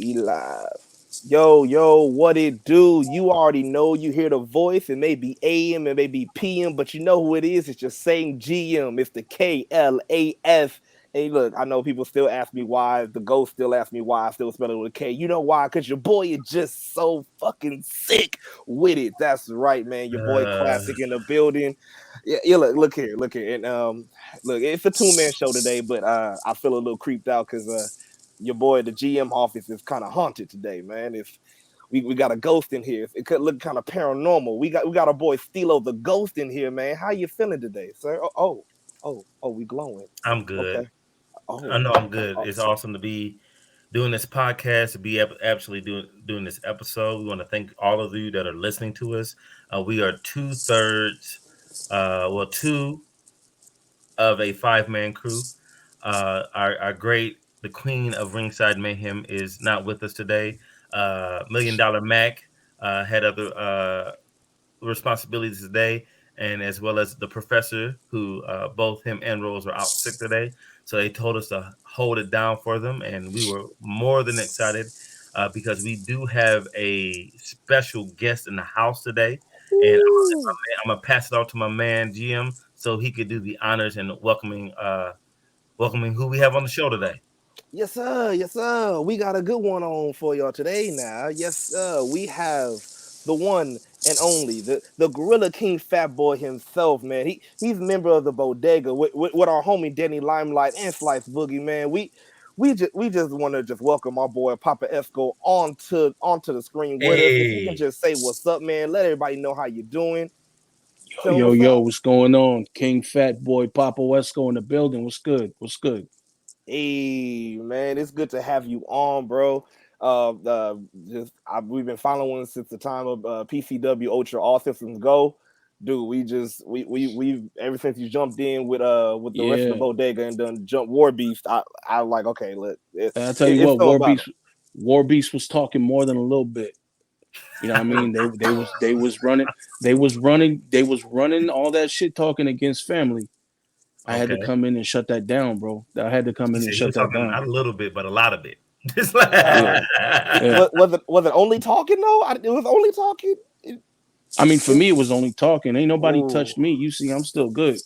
We live. Yo, what it do? You already know you hear the voice. It may be AM, it may be PM, but you know who it is. It's your same GM. It's the KLAS. Hey, look, I know people still ask me why. The ghost still ask me why I still spell it with a K. You know why? Because your boy is just so fucking sick with it. That's right, man. Your boy Uh, Classic in the building. Yeah, look here. And look, it's a two-man show today, but I feel a little creeped out because your boy, the GM office is kind of haunted today, man. If we got a ghost in here, it could look kind of paranormal. We got our boy Stilo the ghost in here, man. How you feeling today, sir? We glowing. I'm good. Okay. Oh, I know I'm okay. good. Oh, It's awesome to be doing this podcast, to be actually doing this episode. We want to thank all of you that are listening to us. We are two of a five-man crew. Our great, the queen of Ringside Mayhem is not with us today. Million Dollar Mac had other responsibilities today, and as well as the professor, who both him and Rose are out sick today. So they told us to hold it down for them, and we were more than excited because we do have a special guest in the house today. And ooh. I'm gonna pass it off to my man GM so he could do the honors and welcoming who we have on the show today. Yes, sir. Yes, sir. We got a good one on for y'all today now. Yes, sir. We have the one and only, the Gorilla King Fatboy himself, man. He's a member of the Bodega with our homie Denny Limelight and Slice Boogie, man. We just want to just welcome our boy Papa Esco onto the screen with us. If you can Hey, just say what's up, man, let everybody know how you're doing. Tell them Yo, what's yo, up. what's going on? King Fatboy Papo Esco in the building. What's good? What's good? Hey man, it's good to have you on, bro. We've been following since the time of PCW Ultra All Systems Go, dude. We've ever since you jumped in with the rest of the Yeah, bodega and done jump War Beast. I like okay, look, and I tell you it's what, something about him. War Beast was talking more than a little bit. You know what I mean? They was running all that shit talking against family. I had to okay. come in and shut that down, bro. I had to come He in and said he shut was that talking down. not a little bit, but a lot of it. Just Yeah, Uh, like yeah. was it only talking though? It was only talking. I mean, for It, me, it was only talking. Ain't nobody ooh, touched me. You see, I'm still good.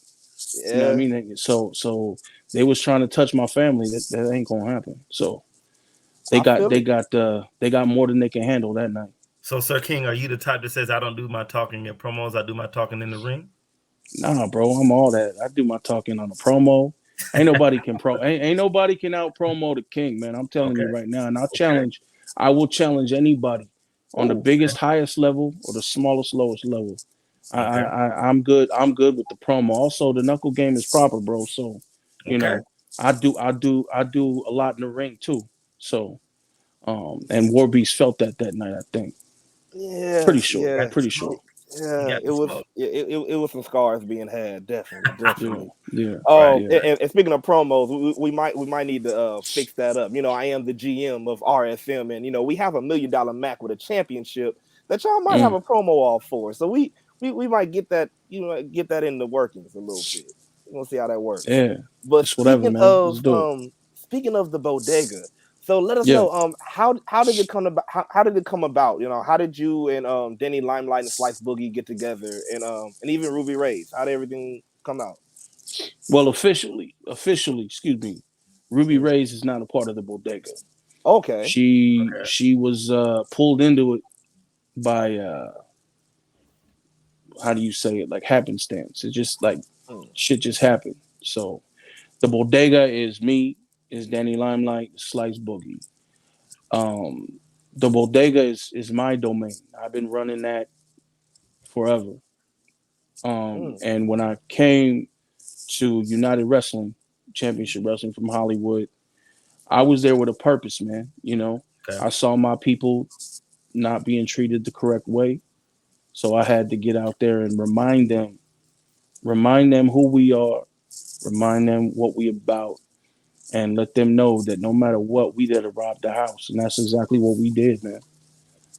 You know what I yeah, mean? So they was trying to touch my family. That ain't gonna happen. So they I got feel they it. got they got more than they can handle that night. so, Sir King, are you the type that says I don't do my talking in promos? I do my talking in the ring. Nah, bro, I'm all that. I do my talking on a promo. Ain't nobody can out promo the king, man. I'm telling you Okay, right now. And okay, I will challenge anybody on the Oh, biggest, highest level or the smallest, lowest level. okay, I'm good. I'm good with the promo. Also, the knuckle game is proper, bro. So, you okay. know, I do a lot in the ring too. So, and Warbeast felt that night. I think yeah, pretty sure, You yeah. got the pretty sure. smoke. You Yeah, got the smoke. it was some scars being had, definitely, Yeah, definitely. yeah, Right. yeah. And speaking of promos, we might need to fix that up. I am the GM of RSM, and we have $1 million Mac with a championship that y'all might have Mm, a promo off for. So we might get that get that in the workings a little bit. We'll see how that works. yeah. But It's whatever, man. Let's do it. speaking of the bodega, so let us Yeah. know how did it come about how did it come about? How did you and Denny Limelight and Slice Boogie get together and even Ruby Ray's? How did everything come out? Well, officially, excuse me, Ruby Mhm. Ray's is not a part of the bodega. Okay. She was pulled into it by how do you say it? Like happenstance. It's just like Mm. shit just happened. So the bodega is me, is Danny Limelight, Slice Boogie. The bodega is my domain. I've been running that forever. Mm. And when I came to United Wrestling, Championship Wrestling from Hollywood, I was there with a purpose, man. Okay. I saw my people not being treated the correct way. So I had to get out there and remind them who we are, remind them what we about, and let them know that no matter what, we there to rob the house. And that's exactly what we did, man.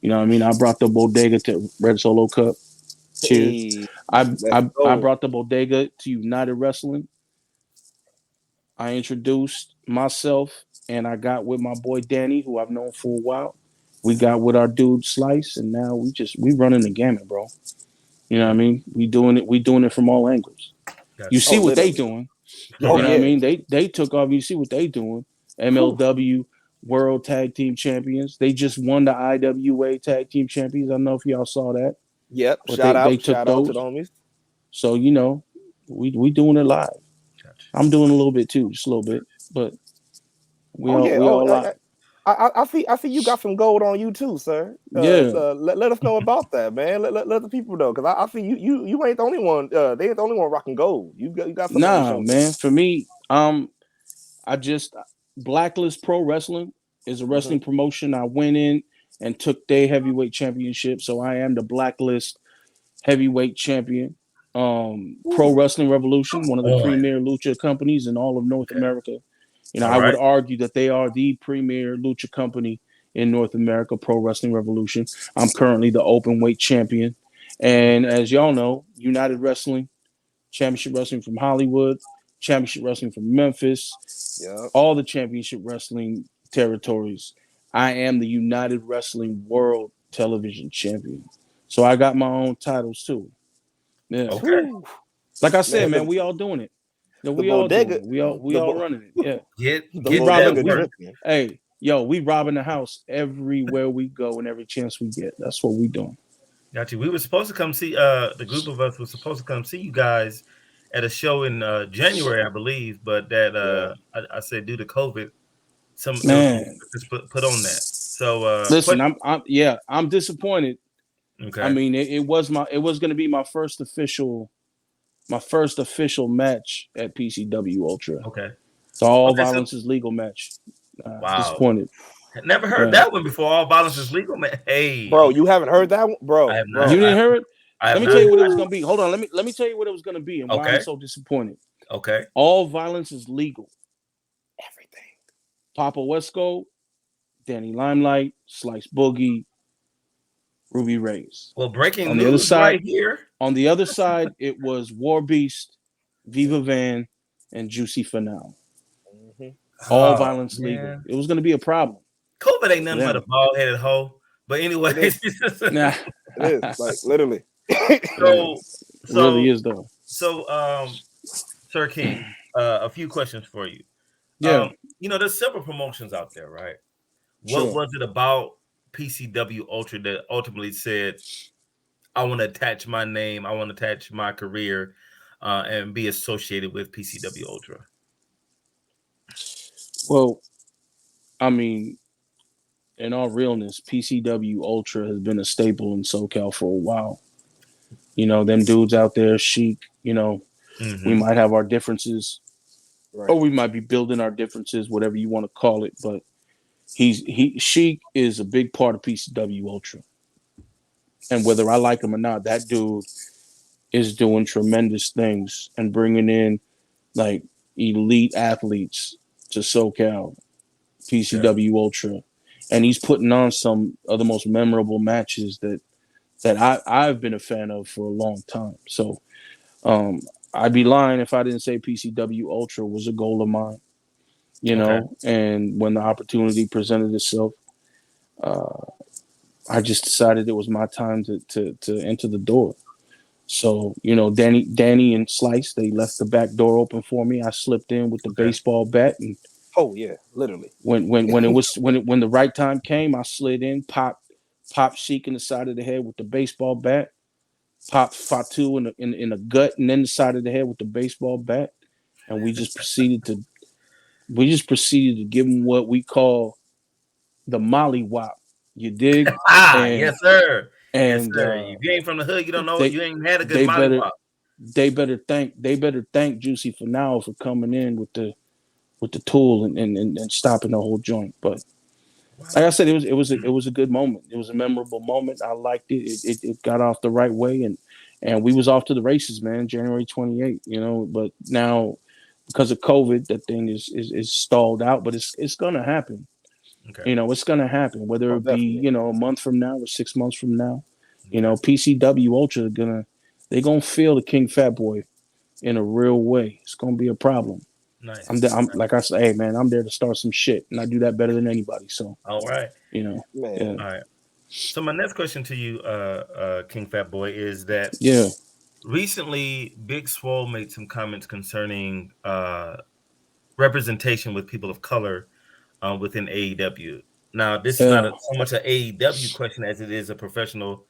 You know what I mean? I brought the bodega to Red Solo Cup. Cheers. Hey, I let's I go. brought the bodega to United Wrestling. I introduced myself and I got with my boy Danny, who I've known for a while. We got with our dude Slice, and now we running the gamut, bro. You know what I Okay. mean? We doing it. We doing it from all angles. You Gotcha. see Oh, what they literally. doing? Oh You know what I yeah. mean? They took off. You see what they doing? Whew. MLW World Tag Team Champions. They just won the IWA Tag Team Champions. I don't know if y'all saw that, Yep. but they took Shout out to the those. homies. So we doing it live. Gotcha. I'm doing a little bit too, just a little bit, but Oh yeah. we Oh, all live. I see you got some gold on you too, sir. Yeah, So let us know about that, man. Let the people know, because I see you ain't the only one. They ain't the only one rocking gold. You got somebody to nah, show me. man. For me, I just Blacklist Pro Wrestling is a Hmm. wrestling promotion. I went in and took their heavyweight championship, so I am the Blacklist heavyweight champion. Pro Wrestling Revolution, one of the On. premier lucha companies in all of North Okay. America. All I would right. argue that they are the premier lucha company in North America, Pro Wrestling Revolution. I'm currently the open weight champion. And as y'all know, United Wrestling, Championship Wrestling from Hollywood, Championship Wrestling from Memphis, Yep. all the championship wrestling territories. I am the United Wrestling World Television Champion. So I got my own titles too. Yeah. Okay. Whew. Like I said, Man, man, we all doing it. No, the we all doing bodega, it. We the all running it. Yeah. the We That robbing bodega we work. dripping. hey, yo, we robbing the house everywhere we go and every chance we get. That's what we doing. Got you. We were supposed to come see. The group of us was supposed to come see you guys at a show in January, I believe, but that Yeah. I said due to COVID, there was some Man, just put on that. So listen, question. I'm disappointed. I Okay. mean, it was gonna be my first official match at PCW Ultra. Okay. The all Okay. So violence is legal match. wow, Disappointed. never heard Yeah. that one before. All violence is legal, man. Bro, Hey, you haven't heard that one? I Bro, have not. You bro. didn't hear it? I Let have me tell not. you what it was gonna be. Hold on, let me tell you what it was gonna be and why I'm Okay. so disappointed. Okay. All violence is legal. Everything. Papa Wesco, Danny Limelight, Slice Boogie, Ruby Reyes. Well, breaking On the other news side, right here. it was War Beast, Viva Van, and Juicy Finale. Hmm. All Oh violence legal. man, It was going to be a problem COVID ain't for nothing but a them. bald headed hoe. But It is. anyways, Nah, It is. Like literally. yeah, so really so is though. Sir King, a few questions for you. Yeah, There's several promotions out there, right? What sure. was it about PCW Ultra that ultimately said, I want to attach my name, I want to attach my career, and be associated with PCW Ultra? Well, I mean, in all realness, PCW Ultra has been a staple in SoCal for a while. Them dudes out there, Chic. We Mm-hmm. might have our differences, Right. or we might be building our differences, whatever you want to call it. But Chic is a big part of PCW Ultra, and whether I like him or not, that dude is doing tremendous things and bringing in like elite athletes to SoCal, Okay. PCW Ultra, and he's putting on some of the most memorable matches that I've been a fan of for a long time. So um, I'd be lying if I didn't say PCW Ultra was a goal of mine. Okay. And when the opportunity presented itself, uh, I just decided it was my time to enter the door. So, Danny and Slice, they left the back door open for me. I slipped in with the Okay. baseball bat, and Oh yeah, literally. when the right time came, I slid in, popped Sheik in the side of the head with the baseball bat, popped Fatu in the gut and then the side of the head with the baseball bat, and we just proceeded to give him what we call the Molly Wop. You dig? Ah, And yes, sir. Yes, and sir. If you ain't from the hood, you don't know. they You ain't had a good they better mollywop. they better thank Juicy for now for coming in with the tool and stopping the whole joint. But like I Wow. said, it was a good moment. It was a memorable moment. I liked it. It got off the right way, and we was off to the races, man. January 28th, But now because of COVID, that thing is stalled out. But it's gonna happen. Okay. It's gonna happen, whether Oh, it be definitely. a month from now or 6 months from now. Okay. PCW Ultra they're gonna feel the King Fatboy in a real way. It's gonna be a problem. I'm, Nice. I'm like I say, hey man, I'm there to start some shit, and I do that better than anybody. So All right. you know, yeah, Man. All right. So my next question to you, King Fat Boy, is that yeah, recently Big Swole made some comments concerning representation with people of color within AEW. Now, this is not yeah. so much an AEW question as it is a professional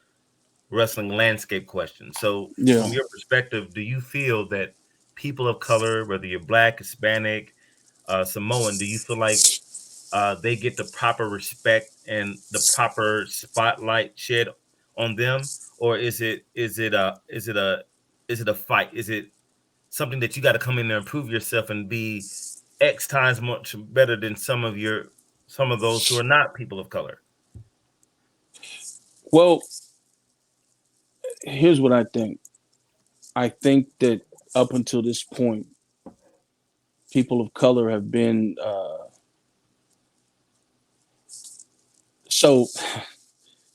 wrestling landscape question. So, Yeah. from your perspective, do you feel that people of color, whether you're Black, Hispanic, Samoan, do you feel like they get the proper respect and the proper spotlight shed on them, or is it a fight? Is it something that you got to come in there and prove yourself and be X times much better than some of those who are not people of color? Well, here's what I think. I think that up until this point, people of color have been so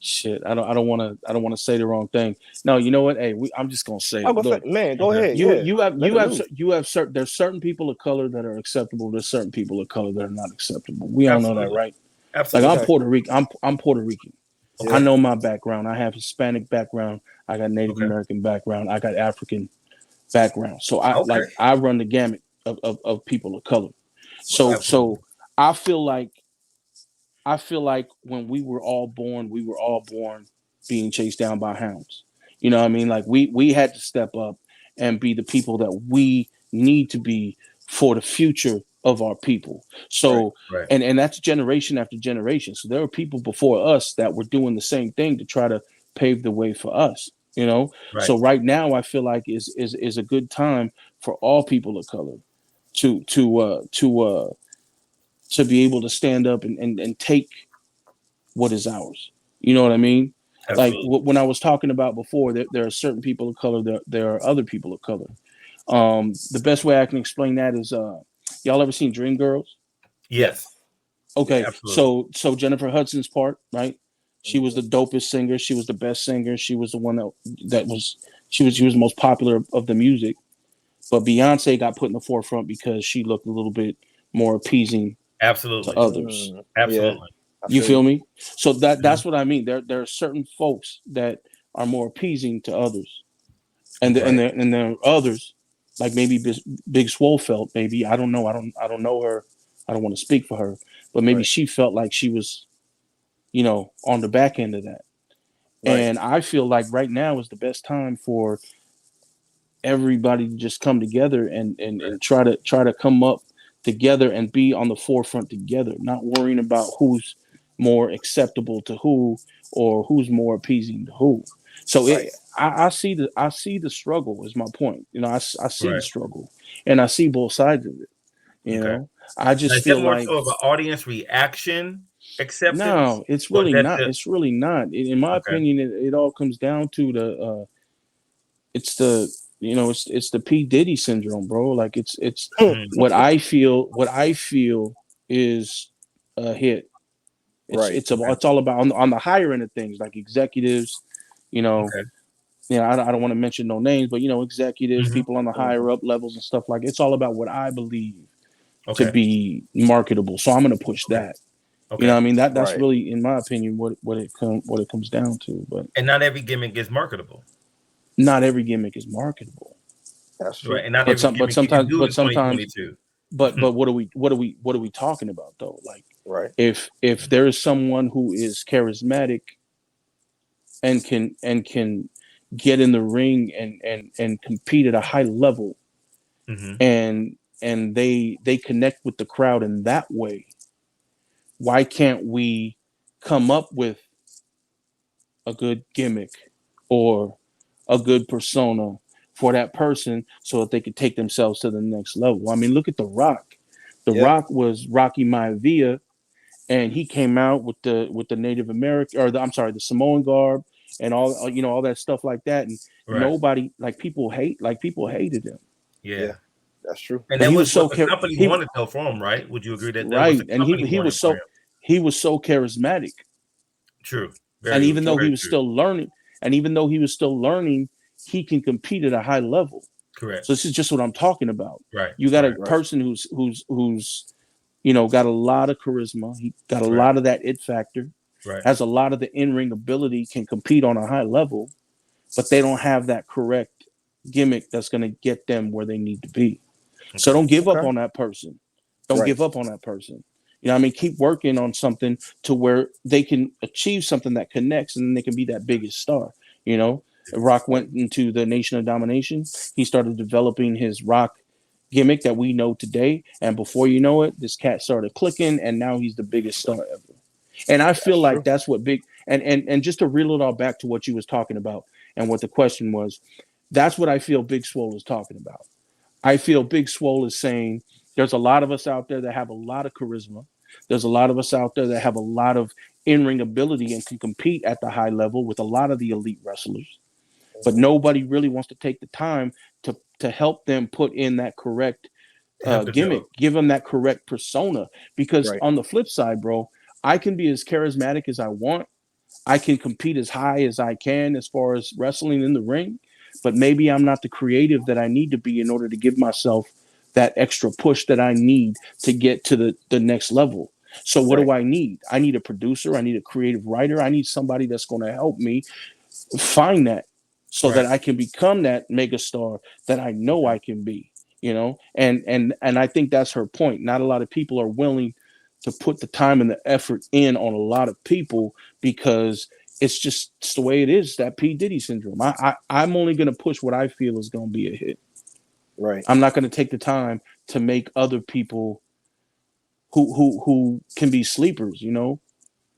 shit. I don't want to say the wrong thing. No, you know what? Hey, I'm just gonna say I'm it. gonna say, Look, man, go Okay. ahead. Yeah. Let it loose. you have certain there's certain people of color that are acceptable. There's certain people of color that are not acceptable. We all know that, Absolutely. right? Like I'm Absolutely. Okay. Puerto Rican. I'm Puerto Rican. I Yeah. Okay. know my background. I have Hispanic background. I got Native Okay. American background. I got African background. So I Okay. like I run the gamut of people of color. Absolutely. So I feel like when we were all born being chased down by hounds. You know what I mean? Like we had to step up and be the people that we need to be for the future of our people. Right. So Right. and that's generation after generation. So there were people before us that were doing the same thing to try to pave the way for us. You know, Right. so right now I feel like is a good time for all people of color to be able to stand up and take what is ours. You know what I mean? Like Absolutely. when I was talking about before, there are certain people of color, there are other people of color. The best way I can explain that is, y'all ever seen Dreamgirls? Yes. Yes. Okay, Yes. Absolutely. so Jennifer Hudson's part, right? She was Hmm. the dopest singer. She was the best singer. She was the one that was she was the most popular of the music. But Beyonce got put in the forefront because she looked a little bit more appeasing to Absolutely. others. Yeah. Absolutely. I You feel feel you. me? So Mhm. that's what I mean. There are certain folks that are more appeasing to others, Okay. and there are others like maybe Big Swole felt. Maybe I don't know. I don't know her. I don't want to speak for her, but maybe Right. she felt like she was on the back end of that. Right. And I feel like right now is the best time for everybody to just come together and try to come up together and be on the forefront together, not worrying about who's more acceptable to who or who's more appeasing to who. So Right. I see the struggle is my point. I see the Right. struggle and I see both sides of it. You Okay. know, I Now, just is that feel more like so of an audience reaction acceptance, no, it's or is really that not. the It's really not. In my okay? opinion, it all comes down to it's the it's the P Diddy syndrome, bro. Like it's Mhm. what I feel is a hit. Right. Okay. It's all about on the higher end of things, like executives, you know. Okay. I don't want to mention no names, but executives, Hmm. people on the higher Hmm. up levels and stuff like. It's all about what I believe to Okay. be marketable. So I'm going to push Okay. that. You know Okay. what I mean? That's Right. really, in my opinion, what it comes down to. But And not every gimmick is marketable, not every gimmick is marketable. That's right? true. And not every But gimmick you can sometimes, do in but sometimes 2022. but what are we talking about though? Like Right. if there is someone who is charismatic and can get in the ring and compete at a high level Hmm. and they connect with the crowd in that way, why can't we come up with a good gimmick or a good persona for that person so that they could take themselves to the next level? I mean, look at The Rock. The Yeah. Rock was Rocky Maivia, and he came out with the Native American or I'm sorry, the Samoan garb and all that stuff like that, and Right. nobody people hated him, Yeah. Yeah. That's true. And but that he was was what so the company he wanted though for him, right? Would you agree that there was right, a and company wanted for him? he was so charismatic, True. and Very, very true. even though he was still learning, he can compete at a high level. Correct. So this is just what I'm talking about. Right. You got a Right. Right. person who's got a lot of charisma. He got a Right. lot of that it factor, Right. has a lot of the in ring ability, can compete on a high level, but they don't have that correct gimmick that's going to get them where they need to be. So Okay. don't give up Okay. on that person. Don't Right. give up on that person. I mean, keep working on something to where they can achieve something that connects and they can be that biggest star. You know, Rock Right. went into the Nation of Domination. He started developing his Rock gimmick that we know today. And before you know it, this cat started clicking and now he's the biggest star ever. And I feel That's like true. that's what big and just to reel it all back to what you was talking about and what the question was, that's what I feel Big Swole is talking about. I feel Big Swole is saying there's a lot of us out there that have a lot of charisma. There's a lot of us out there that have a lot of in-ring ability and can compete at the high level with a lot of the elite wrestlers. But Hmm. nobody really wants to take the time to help them put in that correct Help the gimmick, joke. give them that correct persona. Because Right. on the flip side, bro, I can be as charismatic as I want. I can compete as high as I can as far as wrestling in the ring, but maybe I'm not the creative that I need to be in order to give myself that extra push that I need to get to the next level. So what Right. do I need? I need a producer, I need a creative writer, I need somebody that's going to help me find that so that Right. I can become that megastar that I know Okay. I can be, and I think that's her point. Not a lot of people are willing to put the time and the effort in on a lot of people because it's the way it is, that P Diddy syndrome. I'm only going to push what I feel is going to be a hit. Right. I'm not going to take the time to make other people who can be sleepers,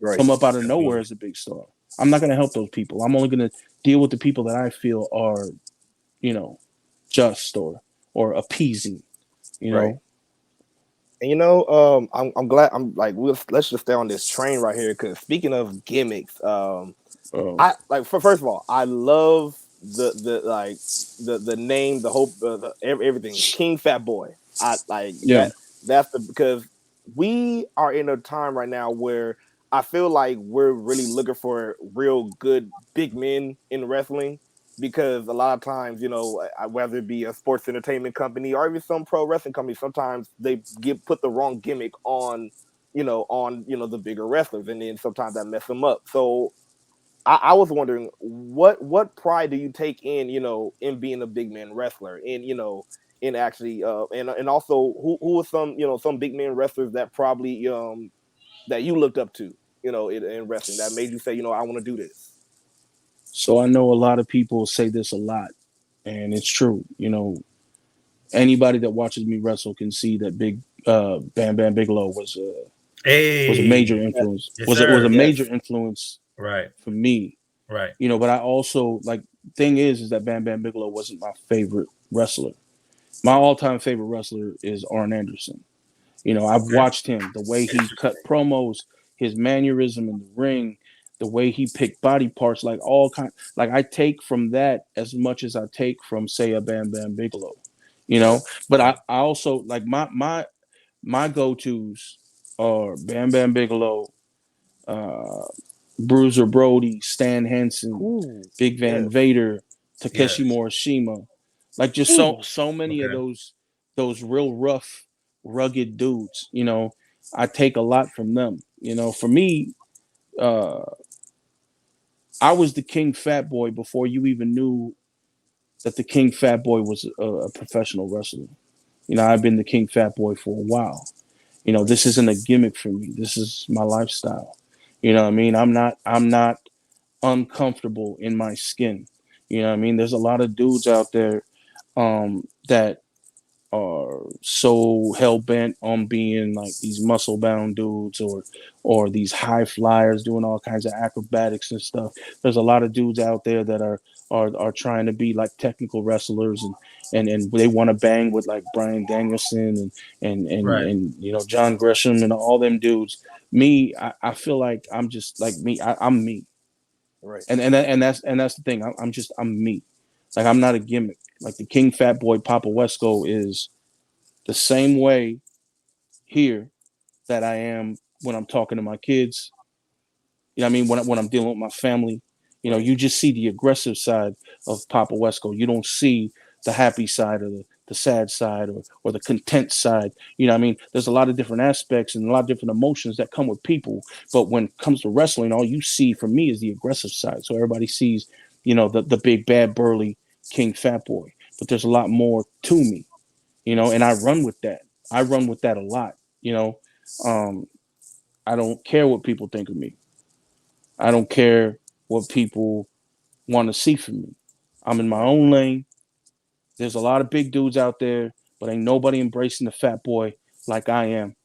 Right. come up out of nowhere Absolutely. as a big star. I'm not going to help those people. I'm only going to deal with the people that I feel are, you know, just or appeasing. You Right. know, And I'm glad. I'm like, let's just stay on this train right here. Because speaking of gimmicks, uh, I like for first of all, I love the like the name, the whole everything. King Fat Boy. I like yeah. that. That's the because we are in a time right now where I feel like we're really looking for real good big men in wrestling. Because a lot of times, whether it be a sports entertainment company or even some pro wrestling company, sometimes they get put the wrong gimmick on, the bigger wrestlers, and then sometimes that mess them up. So I was wondering what pride do you take in in being a big man wrestler, and in actually and also who are some some big man wrestlers that probably that you looked up to in wrestling that made you say I want to do this. So I know a lot of people say this a lot, and it's true. Anybody that watches me wrestle can see that Big Bam Bam Bigelow was a major Hey. Yes, influence. Yes, Was a sir. major yes, influence Right. for me. Right. But I also like, thing is that Bam Bam Bigelow wasn't my favorite wrestler. My all time favorite wrestler is Arn Anderson. I've Okay. watched him, the way he cut Interesting. promos, his mannerism in the ring, the way he picked body parts, like all kind. Like I take from that as much as I take from, say, a Bam Bam Bigelow. You right, know, but Right. I also like my go tos are Bam Bam Bigelow, uh, Bruiser Brody, Stan Hansen, ooh, Big Van yes, Vader, Takeshi Yes. Morishima, like just so ooh, so many of Okay. those real rough, rugged dudes. I take a lot from them. For me, uh, I was the King Fat Boy before you even knew that the King Fat Boy was a professional wrestler. I've been the King Fat Boy for a while. right, This isn't a gimmick for me. This is my lifestyle. You know what I mean? I'm not uncomfortable in my skin. You know what I mean? There's a lot of dudes out there that are so hell bent on being like these muscle bound dudes or these high flyers doing all kinds of acrobatics and stuff. There's a lot of dudes out there that are trying to be like technical wrestlers and they want to bang with like Brian Danielson Right. and John Gresham and all them dudes. Me, I feel like I'm just like me. I'm me, right, and that's the thing. I'm me. Like I'm not a gimmick. Like the King Fatboy Papo Esco is the same way here that I am when I'm talking to my kids. What I mean? When I'm dealing with my family, right, you just see the aggressive side of Papa Wesco. You don't see the happy side or the sad side or the content side. You know what I mean? There's a lot of different aspects and a lot of different emotions that come with people. But when it comes to wrestling, all you see from me is the aggressive side. So everybody sees, the big bad burly King Fatboy. But there's a lot more to me, and I run with that. I run with that a lot, you know. Um, I don't care what people think of me. I don't care what people want to see from me. I'm in my Right. own lane. There's a lot of big dudes out there, but ain't nobody embracing the fat boy like I am.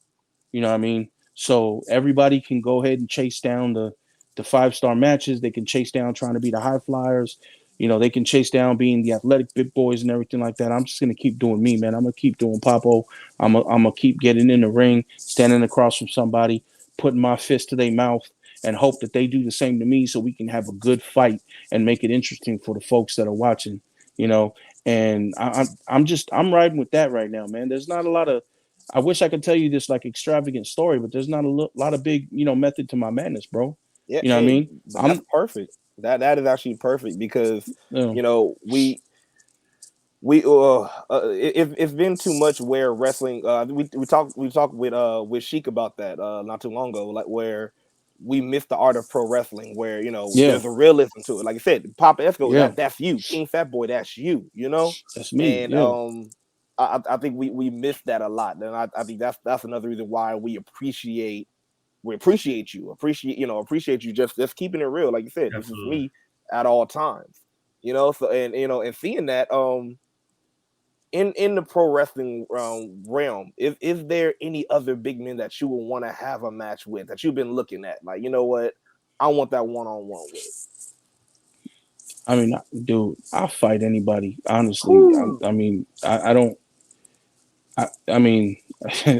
You know what I mean? So everybody can go ahead and chase down the 5-star matches. They can chase down trying to be the high flyers. They can chase down being the athletic big boys and everything like that. I'm just gonna keep doing me, man. I'm gonna keep doing Papo. I'm gonna keep getting in the ring, standing across from somebody, putting my fist to their mouth, and hope that they do the same to me, so we can have a good fight and make it interesting for the folks that are watching. You know, and I'm riding with that right now, man. There's not a lot of I wish I could tell you this like extravagant story, but there's not a lot of big, method to my madness, bro. Yeah, You know what I hey, mean? but that's I'm, perfect. That is actually perfect because you know, it's been too much where wrestling we talked with Sheik about that not too long ago, like where we missed the art of pro wrestling where yeah, there's a realism to it, like I said, Papa Esco, yeah, that's you, King Fat Boy, that's you. that's me. And Yeah, I think we missed that a lot, and I think that's another reason why we appreciate you, appreciate you just keeping it real. Like you said, this is Absolutely. me at all times. So and seeing that in the pro wrestling realm, is there any other big men that you would want to have a match with that you've been looking at? Like, you know what, I want that one on one with. I mean, dude, I'll fight anybody. Honestly, Whew. I don't. I mean,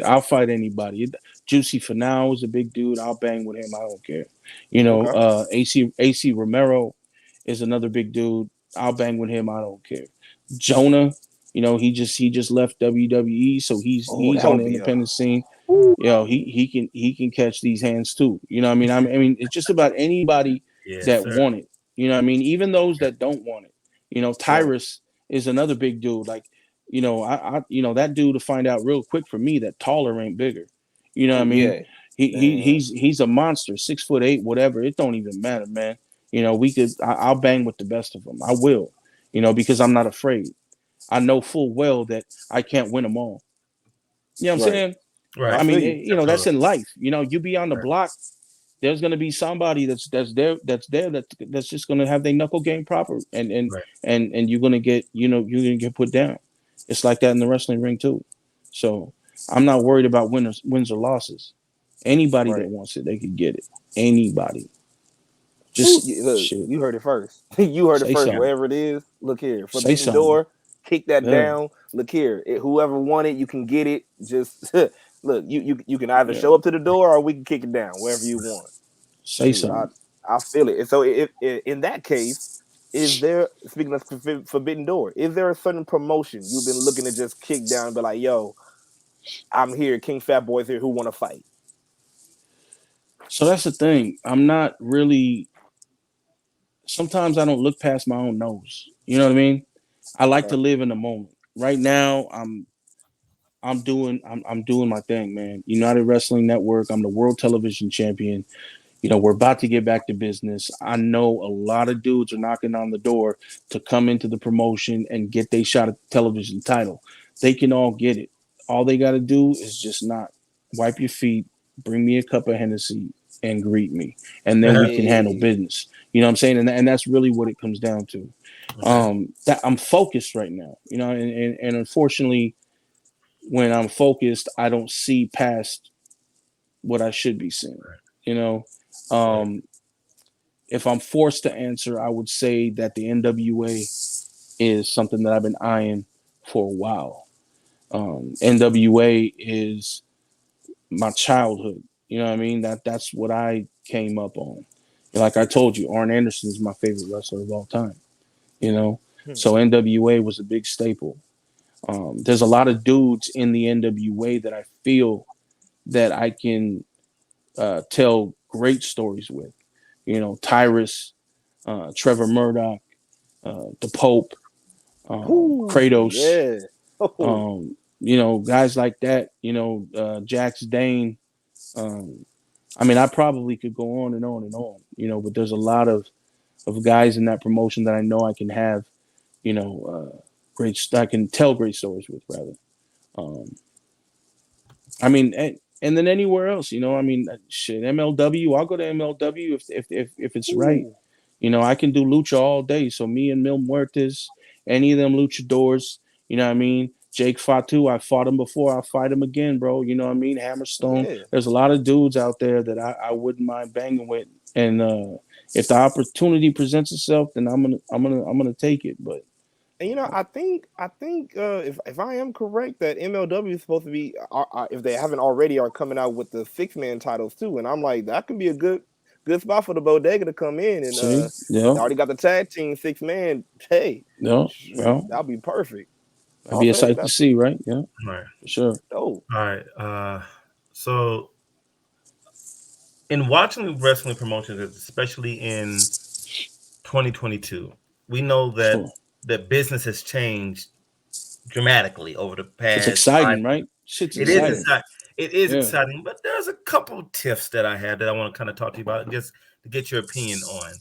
I'll fight anybody. Juicy for now is a big dude. I'll bang with him. I don't care. Okay. AC Romero is another big dude. I'll bang with him. I don't care. Jonah, he just left WWE, so he's Oh, he's that on would the be a. independent scene. Whew. He can catch these hands too. You know what I mean? It's just about anybody Yes, that sir. want it. You know what I mean? Even those that don't want it. Right. Tyrus is another big dude. Like, that dude to find out real quick for me that taller ain't bigger. You know what I mean? Yeah. And He's a monster, 6'8", whatever. It don't even matter, man. I'll bang with the best of them. I will, because I'm not afraid. I know full well that I can't win them all. You know what I'm right. saying? I Right. I feel mean, you. that's Absolutely. in life. You be on the Right. block. There's gonna be somebody that's just gonna have their knuckle game proper, and and Right. and and you're gonna get put down. It's like that in the wrestling ring too. So I'm not worried about wins or losses. Anybody that Right. wants it, they can get it. Anybody, Whew, just look, shit. you heard it first. You heard it Say first. something. Wherever it is, look here. Say Forbidden something. Door, kick that Yeah, down. Look here. Whoever won it, you can get it. Just look. You can either yeah. show up to the door or we can kick it down wherever you want. Say Shoot, I something. I feel it. And so, in that case, is there, speaking of Forbidden Door, is there a certain promotion you've been looking to just kick down and be like, yo, I'm here, King Fat Boys here, who want to fight? So that's the thing. I'm not really. Sometimes I don't look past my own nose. You know what I mean? I like to Right. live in the moment. Right now, I'm doing my thing, man. United Wrestling Network. I'm the world television champion. We're about to get back to business. I know a lot of dudes are knocking on the door to come into the promotion and get their shot at the television title. They can all get it. All they got to do is just not wipe your feet, bring me a cup of Hennessy, and greet me, and then we can handle Hey, business. You know what I'm saying? And that's really what it comes down to. Okay. That I'm focused right now. And unfortunately, when I'm focused, I don't see past what I should be seeing. You know, Right. um, if I'm forced to answer, I would say that the NWA is something that I've been eyeing for a while. NWA is my childhood. You know what I mean? That's what I came up on. Like I told you, Arn Anderson is my favorite wrestler of all time. You know, hmm, so NWA was a big staple. There's a lot of dudes in the NWA that I feel that I can tell great stories with. Tyrus, Trevor Murdoch, the Pope, Ooh, Kratos, yeah. Oh, guys like that, Jax Dane. Um, I mean, I probably could go on and on and on, but there's a lot of guys in that promotion that I know I can have, I can tell great stories with, rather. Um, I mean, and then anywhere else, I mean, shit, MLW, I'll go to MLW if it's right. ooh, I can do lucha all day. So me and Mil Muertes, any of them luchadors, you know what I mean? Jake Fatu, I fought him before. I'll fight him again, bro. You know what I mean? Hammerstone. yeah. There's a lot of dudes out there that I wouldn't mind banging with. And if the opportunity presents itself, then I'm gonna take it. But And I think if I am correct that MLW is supposed to be if they haven't already are coming out with the 6 man titles too, and I'm like that could be a good spot for the Bodega to come in and see, yeah, they already got the tag team 6 man. Hey, yeah, well, that'll be perfect. I'd be Oh, excited to that's see, right? Yeah, All right. for sure. dope. All right. So in watching wrestling promotions, especially in 2022, we know Sure. that business has changed dramatically over the It's past five exciting, years. right? Shit's It is exciting. Yeah. exciting. It is Yeah. exciting, but there's a couple tips that I had that I want to kind of talk to you about, just to get your opinion on.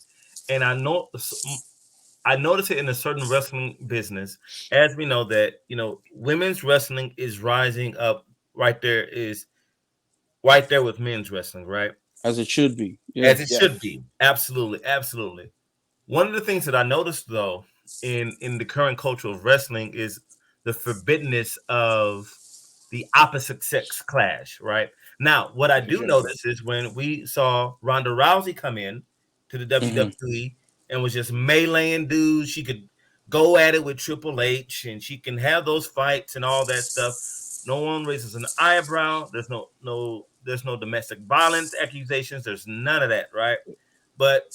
And I noticed it in a certain wrestling business, as we know that women's wrestling is rising up right there is right there with men's wrestling, right? As it should be. Yeah. As it should Yes. be. Absolutely, absolutely. One of the things that I noticed though in the current culture of wrestling is the forbiddenness of the opposite sex clash, right? Now, what I do Intergender. notice is when we saw Ronda Rousey come in to the Hmm. WWE and was just meleeing dudes, she could go at it with Triple H and she can have those fights and all that stuff. No one raises an eyebrow. There's no domestic violence accusations. There's none of that, right? But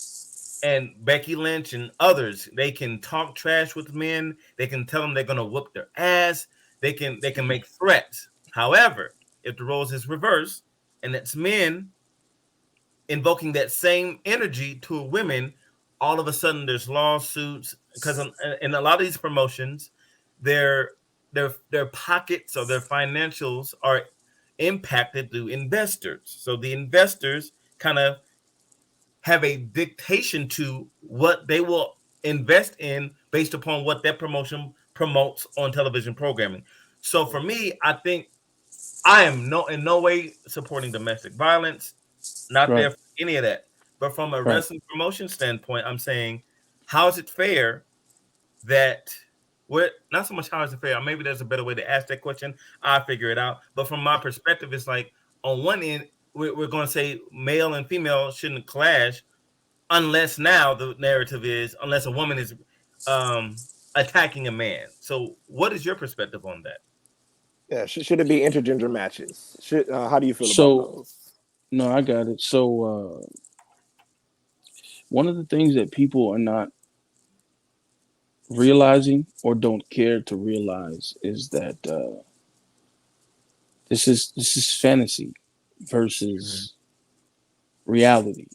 and Becky Lynch and others, they can talk trash with men. They can tell them they're going to whoop their ass. They can make threats. However, if the roles is reversed and it's men invoking that same energy to women, all of a sudden there's lawsuits because in a lot of these promotions, their their pockets or their financials are impacted through investors. So the investors kind of have a dictation to what they will invest in based upon what that promotion promotes on television programming. So for me, I think I am in no way supporting domestic violence, not there Right. for any of that. But from a Right. wrestling promotion standpoint, I'm saying, how is it fair that what not so much how is it fair? Maybe there's a better way to ask that question. I'll figure it out. But from my perspective, it's like on one end, we're going to say male and female shouldn't clash unless now the narrative is unless a woman is um attacking a man. So what is your perspective on that? Yeah. Should it be intergender matches? How do you feel about So those? no, I got it. So one of the things that people are not realizing or don't care to realize is that this is fantasy Mm-hmm. versus reality.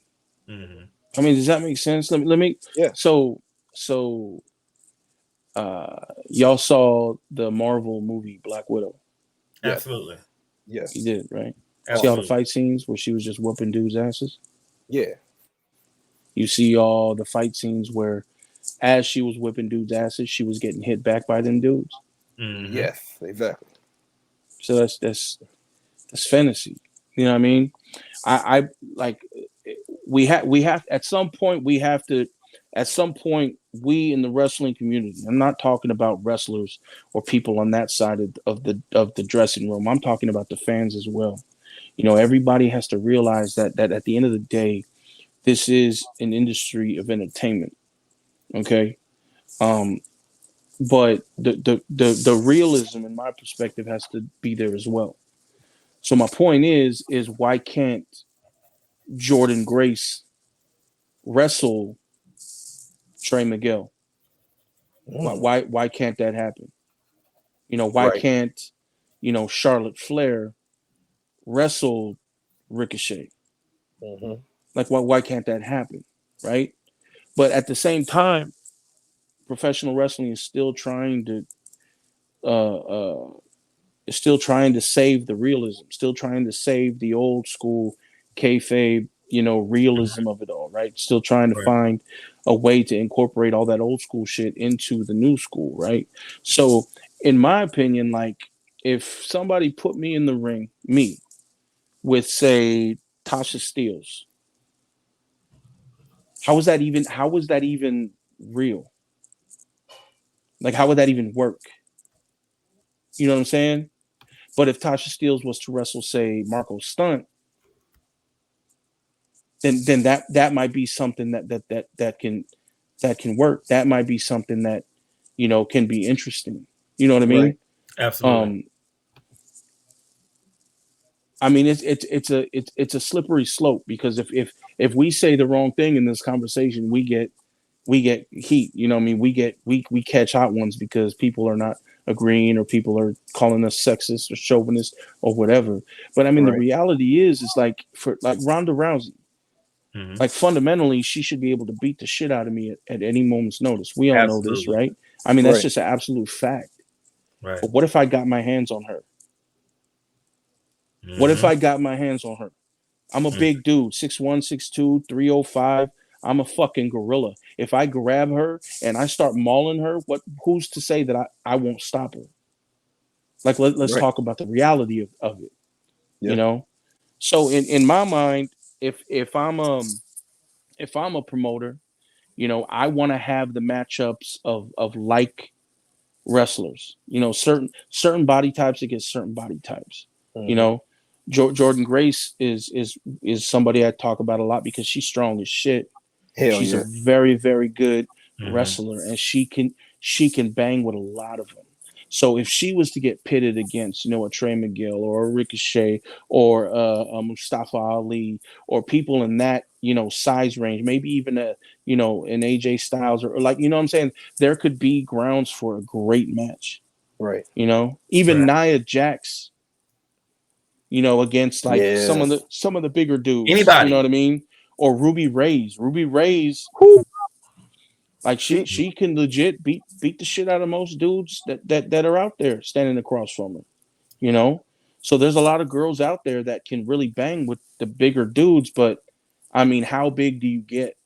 Mm-hmm. I mean, does that make sense? Let me. Yeah. So so y'all saw the Marvel movie Black Widow. Yes. Absolutely. You Yes. did, right? See all the Awesome. Absolutely. fight scenes where she was just whooping dudes' asses. Yeah. You see all the fight scenes where, as she was whipping dudes' asses, she was getting hit back by them dudes. Mm-hmm. Yes. Exactly. So that's fantasy. You know what I mean? I like we have at some point we have to at some point we in the wrestling community. I'm not talking about wrestlers or people on that side of the dressing room. I'm talking about the fans as well. Everybody has to realize that at the end of the day, this is an industry of entertainment. Okay. Um, but the realism in my perspective has to be there as well. So my point is why can't Jordan Grace wrestle Trey Miguel? Why Mm. why why can't that happen? Why Right. can't Charlotte Flair wrestle Ricochet? Hmm. Like why can't that happen? Right? But at the same time, professional wrestling uh, uh, is still trying to save the realism, still trying to save the old school kayfabe, realism of it all, right? Still trying to Right. find a way to incorporate all that old school shit into the new school, right? So, in my opinion, like if somebody put me in the ring, me, with say Tasha Steeles, how is that even real? Like how would that even work? You know what I'm saying? But if Tasha Steeles was to wrestle, say, Marco Stunt, then that might be something that can work. That might be something that can be interesting. You know what I Right. mean? Absolutely. Um, I mean it's a slippery slope because if we say the wrong thing in this conversation, we get heat. You know what I mean? We catch hot ones because people are not agreeing or people are calling us sexist or chauvinist or whatever. But I mean the Right. reality is like for like Ronda Rousey, Hmm. like fundamentally she should be able to beat the shit out of me at any moment's notice. We all know this, Absolutely. right? I mean that's Right. just an absolute fact. Right. But what if I got my hands on her? What if Hmm. I got my hands on her? I'm a big dude, 6'1", 6'2", 305. I'm a fucking gorilla. If I grab her and I start mauling her, who's to say that I won't stop her? Like let's Right. talk about the reality of it, you Yeah. know? So in my mind, if I'm a promoter, I want to have the matchups of like wrestlers. Certain body types against certain body types. You Hmm. know, Jordan Grace is somebody I talk about a lot because she's strong as shit. Hell She's a yeah. very very good Hmm. wrestler, and she can bang with a lot of them. So if she was to get pitted against, a Trey Miguel or a Ricochet or a Mustafa Ali or people in that size range, maybe even an AJ Styles or like what I'm saying, there could be grounds for a great match. Right. Even Right. Nia Jax, against like some Yeah. of the bigger dudes, you know Anybody. what I mean? Or Ruby Reyes. Ruby Reyes, Whew. like she She. she can legit beat the shit out of most dudes that are out there standing across from her, you know? So there's a lot of girls out there that can really bang with the bigger dudes, but I mean, how big do you get?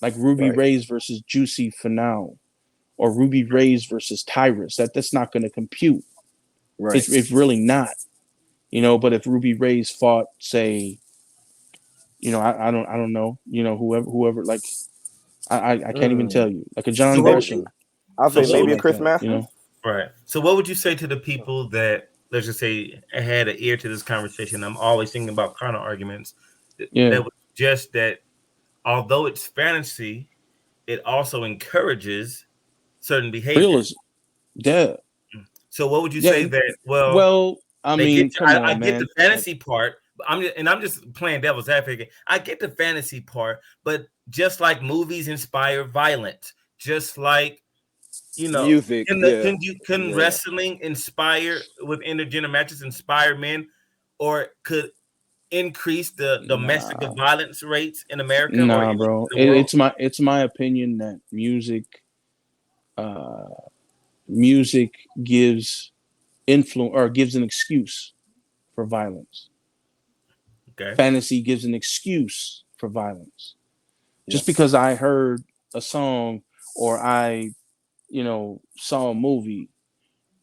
Like Ruby Right. Reyes versus Juicy Finau or Ruby Reyes versus Tyrus. That's not going to compute. Right. It's really not, But if Ruby Reyes fought, say, I don't know, whoever like I can't even tell Mm. you, like a So John what would Gresham you I'll so or say what something maybe would a like Chris that. Masters. Right. So what would you say to the people that, let's just say, had an ear to this conversation? I'm always thinking about counter arguments Yeah, that would suggest that although it's fantasy, it also encourages certain behaviors. realism. Yeah, So what would you say yeah. that? Well, Well, I they get. mean, come I on, get the man. Like, fantasy part. But I'm just playing devil's advocate. I get the fantasy part, but just like movies inspire violence, just like Music. Yeah. can Yeah. wrestling inspire with intergender matches inspire men, or could increase the domestic nah, violence rates in America or nah, in bro. the world? It's my opinion that uh, music gives influence or gives an excuse for violence. Okay. Fantasy gives an excuse for violence. Yeah. Just because I heard a song or I, saw a movie,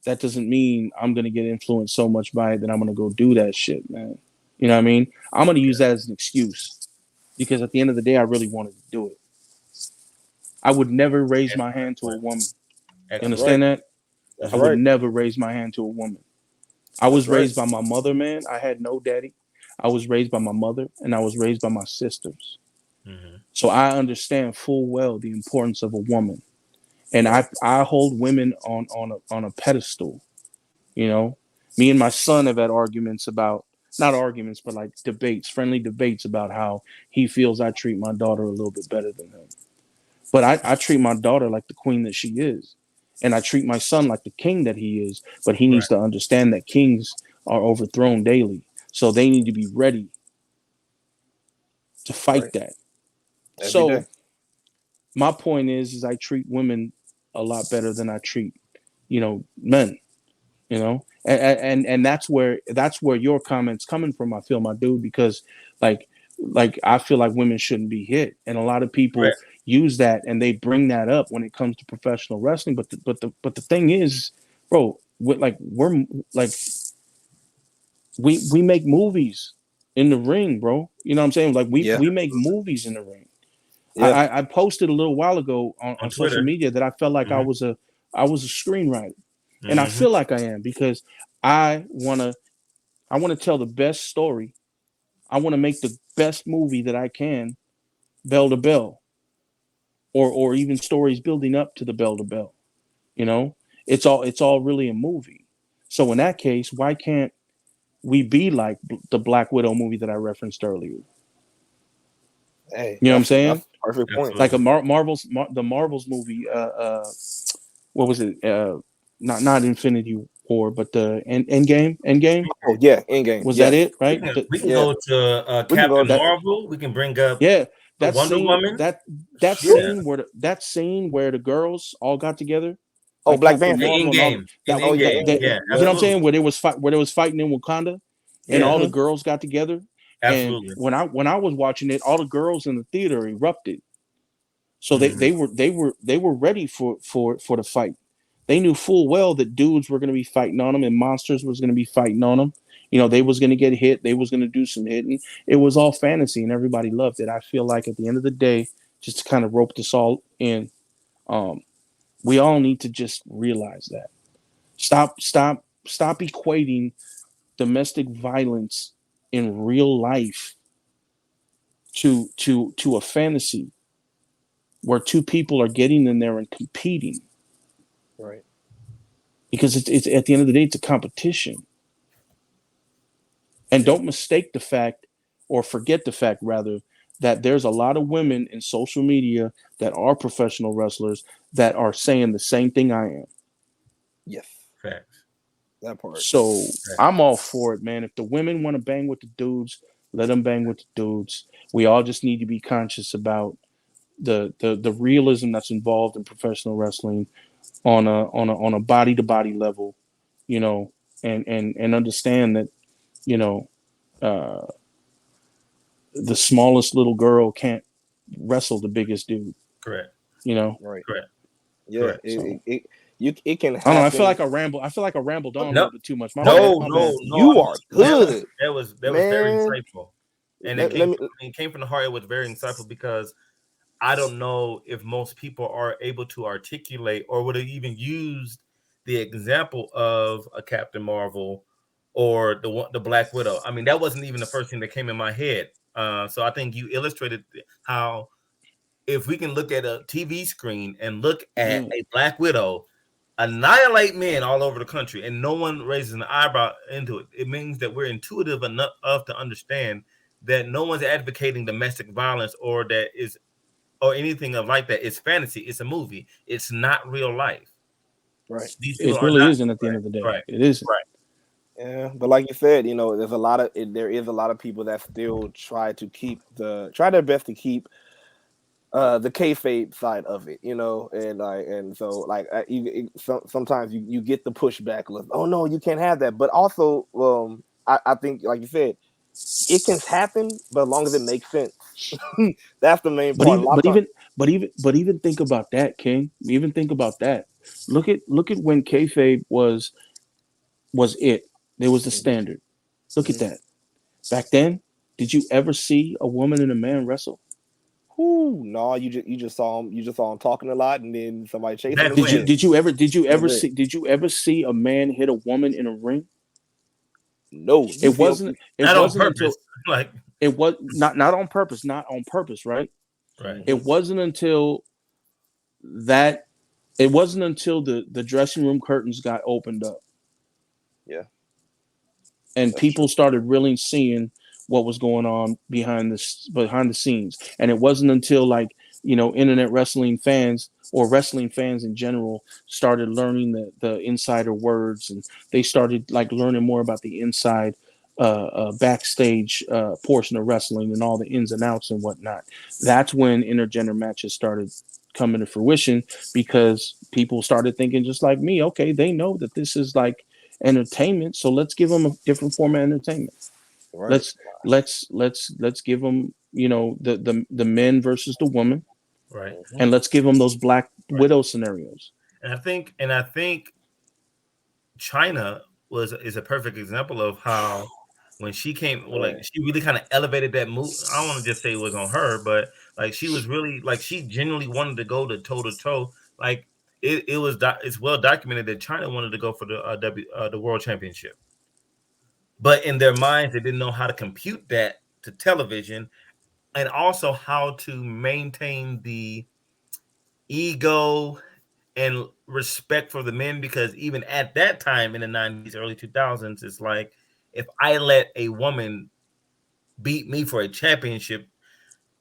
that doesn't mean I'm gonna get influenced so much by it that I'm gonna go do that shit, man. You know what I mean? I'm gonna use that as an excuse because at the end of the day, I really wanted to do it. I would never raise my hand to a Excellent. woman. You That's right. Excellent. understand that? That's I would right. never raise my hand to a woman. I That's was right. raised by my mother, man. I had no daddy. I was raised by my mother and I was raised by my sisters. Hmm. So I understand full well the importance of a woman. And Right. I hold women on a pedestal. You know, me and my son have had arguments about not arguments, but like debates, friendly debates about how he feels I treat my daughter a little bit better than him. But I treat my daughter like the queen that she is. And I treat my son like the king that he is. But he Right. needs to understand that kings are overthrown daily. So they need to be ready to fight Right. that. Every day. So my point is I treat women a lot better than I treat, men. And that's where your comments coming from. I feel, my dude, because like I feel like women shouldn't be hit, and a lot of people Correct. use that and they bring that up when it comes to professional wrestling. But the thing is, bro, we're like we make movies in the ring, bro. You know what I'm saying? Like Yeah, we make movies in the ring. yeah, I posted a little while ago On on social Twitter. media that I felt like Hmm. I was a screenwriter, and I Hmm. feel like I am because I wanna I want to tell the best story. I want to make the best movie that I can, bell to bell, or even stories building up to the bell to bell. You know, it's all really a movie. So in that case, why can't we be like the Black Widow movie that I referenced earlier? hey, You know what I'm saying? that's a perfect point. Like a Absolutely. The Marvels movie. What was it? Not Infinity War, but the Endgame. Endgame, Oh yeah, in game, was that yes, it? Right? We can yeah. go to We can go Captain to That Marvel. We can bring up Yeah, the that Wonder scene Woman. that yeah. Yeah. scene where the girls all got together, Oh, like Black Captain Panther. In Marvel and all game. In that Oh in yeah, that, game. in that game. Yeah. you know Yeah. what I'm saying, Absolutely. where they was fighting in Wakanda, and Yeah. all the Mm-hmm. girls got together, and Absolutely. when I was watching it, all the girls in the theater erupted. So they, Hmm. they were they were they were ready for the fight. They knew full well that dudes were going to be fighting on them and monsters was going to be fighting on them. They was going to get hit. They was going to do some hitting. It was all fantasy, and everybody loved it. I feel like at the end of the day, just to kind of rope this all in, um, we all need to just realize that. Stop equating domestic violence in real life to a fantasy where two people are getting in there and competing, Right. because it's at the end of the day, it's a competition. And Yeah. don't mistake the fact, or forget the fact rather, that there's a lot of women in social media that are professional wrestlers that are saying the same thing I am. Yes. Facts. That part. So I'm Facts. all for it, man. If the women want to bang with the dudes, let them bang with the dudes. We all just need to be conscious about the realism that's involved in professional wrestling on a body to body level, you know, and understand that, you know, uh, the smallest little girl can't wrestle the biggest dude, Correct. you know. Right. Correct. Yeah. Correct. So It can I don't know. I feel happen. like I rambled on a No, little bit too much. My Oh bad. no, My no, bad. no. I you mean, are good, that was very man. insightful, and it Let me. came from the heart. It was very insightful because I don't know if most people are able to articulate or would have even used the example of a Captain Marvel or the Black Widow. I mean, that wasn't even the first thing that came in my head. So I think you illustrated how if we can look at a TV screen and look at Yeah, a Black Widow annihilate men all over the country and no one raises an eyebrow into it, it means that we're intuitive enough to understand that no one's advocating domestic violence or that is or anything of like that. It's fantasy. It's a movie. It's not real life. Right. These people it are really not isn't at the end of the day. right, It isn't. right, Yeah, but like you said, there's a lot of there is a lot of people that still try their best to keep the kayfabe side of it, and so like sometimes you get the pushback, like, oh no, you can't have that, but also I think like you said, it can happen, but as long as it makes sense, that's the main But part. A even lot of but times, even but even think about that, King. Even think about that. Look at when kayfabe was it. There was the hmm standard. Look at hmm that. Back then, did you ever see a woman and a man wrestle? no, you just saw him talking a lot, and then somebody chasing that's him, Did and you when then did you ever did you that ever was it. see did you ever see a man hit a woman in a ring? No, you It see him. wasn't it not on wasn't until purpose. Like it was not on purpose, not on purpose, right? right, hmm It wasn't until that it wasn't until the dressing room curtains got opened up Yeah, and that's people true. started really seeing what was going on behind the scenes. And it wasn't until, like, internet wrestling fans or wrestling fans in general started learning the insider words, and they started like learning more about the inside backstage portion of wrestling and all the ins and outs and whatnot. That's when intergender matches started coming to fruition because people started thinking just like me. Okay, they know that this is like entertainment, so let's give them a different form of entertainment. Right. Let's give them, the men versus the woman, Right. Hmm. and let's give them those Black Right. Widow scenarios. And I think China was is a perfect example of how when she came, well, like Right. she really kind of elevated that move. I don't want to just say it was on her, but like she was really like she genuinely wanted to go to toe. Like it's well documented that China wanted to go for the world championship, but in their minds they didn't know how to compute that to television and also how to maintain the ego and respect for the men because even at that time in the 90s early 2000s it's like if I let a woman beat me for a championship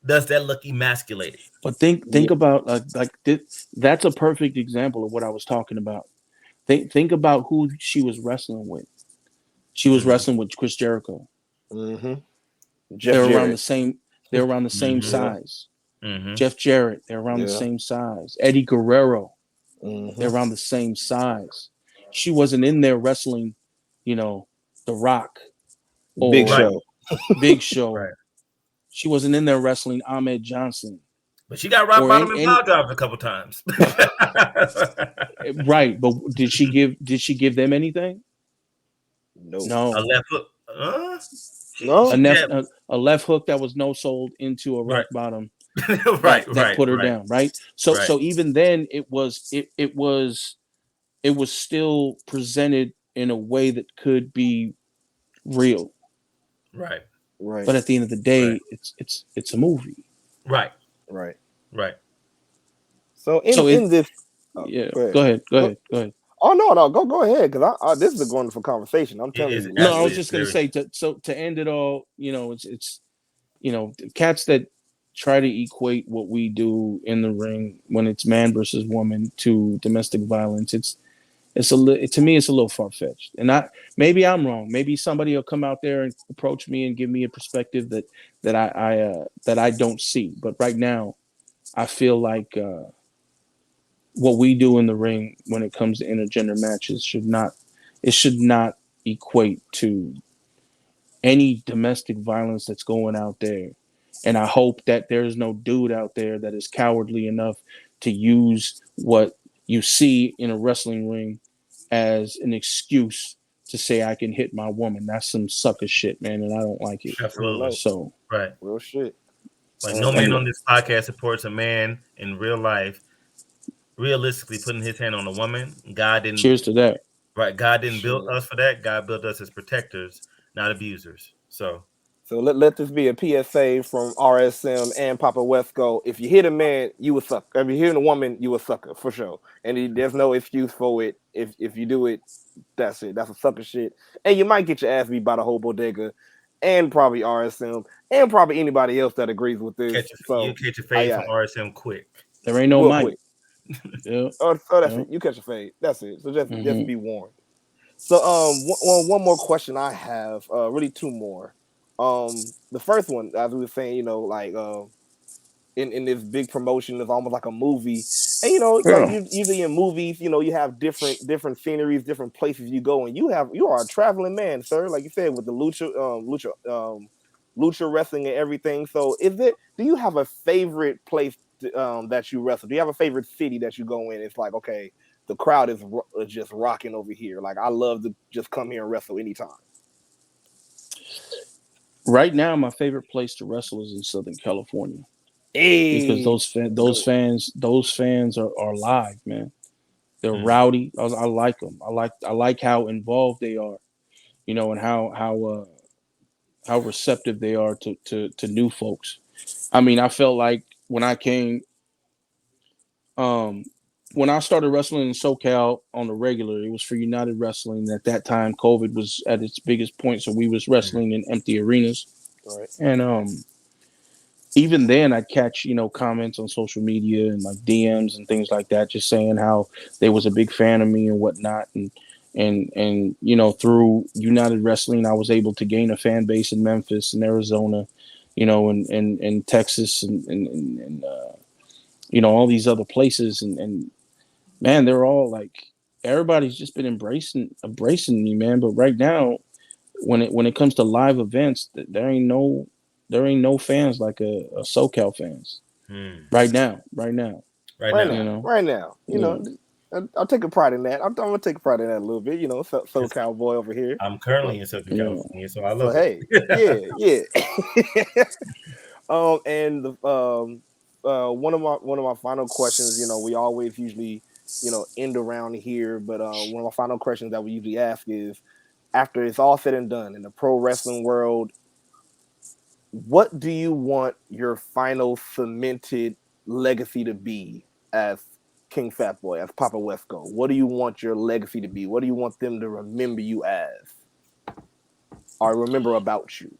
does that look emasculated? But think Yeah. about that's a perfect example of what I was talking about. Think about who she was wrestling with. She was Mm-hmm. wrestling with Chris Jericho. Hmm. They're Jeff around the Jarrett. same. They're around the same Mm-hmm. Yeah. size. Mm-hmm. Jeff Jarrett. They're around the Yeah. same size. Eddie Guerrero. Hmm. They're around the same size. She wasn't in there wrestling, you know, The Rock Big Right. or Show. Big Show. Right. She wasn't in there wrestling Ahmed Johnson But she got rock or bottom and any power jobs a couple times. right. But did she give them anything? No. A No. left hook. A, No. She nef- had a left hook that was no sold into a right. rock bottom Right, that right, put her right, down, right? So right, so even then it was still presented in a way that could be real. right, Right. But at the end of the right, day, it's a movie. right, Right. right. So So in this, oh, yeah, go go ahead. ahead, go Go. ahead, go ahead. Oh no, go ahead, because this is a wonderful conversation. I'm It telling is you, No, I it, was absolutely just gonna very say to end it all, it's cats that try to equate what we do in the ring when it's man versus woman to domestic violence. To me it's a little far fetched, and I maybe I'm wrong. Maybe somebody will come out there and approach me and give me a perspective that I don't see. But right now, I feel like what we do in the ring when it comes to intergender matches should not equate to any domestic violence that's going out there. And I hope that there's no dude out there that is cowardly enough to use what you see in a wrestling ring as an excuse to say I can hit my woman. That's some sucker shit, man, and I don't like it. real absolutely life, So right. real shit. Like no man anyway, on this podcast supports a man in real life realistically putting his hand on a woman. God didn't cheers to that. right. God didn't build Shit. us for that. God built us as protectors, not abusers. So So let this be a PSA from RSM and Papa Wesco. If you hit a man, you a sucker. If you hit a woman, you a sucker for sure. And there's no excuse for it. If you do it, that's it. That's a sucker shit. And you might get your ass beat by the whole bodega, and probably RSM, and probably anybody else that agrees with this. you So catch a I fade from RSM quick. There ain't no real mic. quick. Yeah, Oh, that's yeah. it. You catch a fade. That's it. So just Hmm. be warned. So one more question I have, really two more. The first one, as we were saying, like in this big promotion is almost like a movie. And like Yeah. you usually in movies, you have different sceneries, different places you go, and you are a traveling man, sir. Like you said, with the lucha wrestling and everything. So do you have a favorite place that you wrestle? Do you have a favorite city that you go in? It's like, okay, the crowd is just rocking over here. Like I love to just come here and wrestle anytime. Right now, my favorite place to wrestle is in Southern California because Hey, those fans are live, man. They're Mm, rowdy. I like them. I like how involved they are, and how receptive they are to new folks. I mean, I felt like um, when I started wrestling in SoCal on the regular, it was for United Wrestling. At that time, COVID was at its biggest point, so we was mm, wrestling in empty arenas, right. and even then I'd catch, comments on social media and like DMs and things like that, just saying how they was a big fan of me and whatnot. And through United Wrestling, I was able to gain a fan base in Memphis and Arizona, and Texas and all these other places, and man, they're all like everybody's just been embracing me, man. But right now, when it comes to live events, there ain't no fans like a SoCal fans Hmm. right now, Right Right now. you now, know, right now. yeah, I'll take a pride in that. I'm gonna take a pride in that a little bit. So Yes, cowboy over here. I'm currently So, in Southern yeah. California, so I so love hey, it. yeah, yeah. And one of my final questions. We always usually end around here, but one of my final questions that we usually ask is, after it's all said and done in the pro wrestling world, what do you want your final cemented legacy to be as King Fatboy, as Papa Wesco? What do you want your legacy to be? What do you want them to remember you as, or remember about you?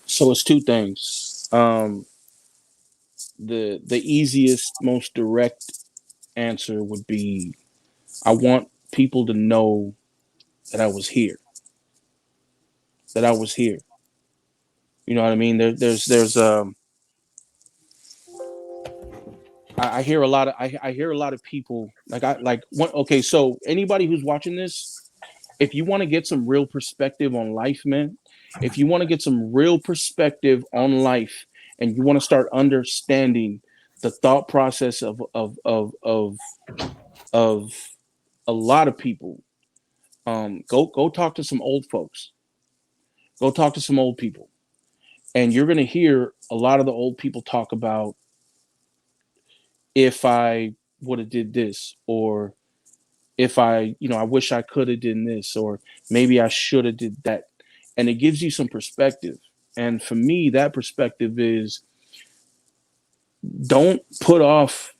So it's two things. The easiest, most direct answer would be I want people to know that I was here, that I was here. You know what I mean? I hear a lot of I hear a lot of people like what okay, so anybody who's watching this, if you want to get some real perspective on life, man, if you want to get some real perspective on life and you want to start understanding the thought process of a lot of people, go talk to some old folks. Go talk to some old people. And you're gonna hear a lot of the old people talk about if I would have did this, or if I wish I could have done this, or maybe I should have did that. And it gives you some perspective. And for me, that perspective is don't put off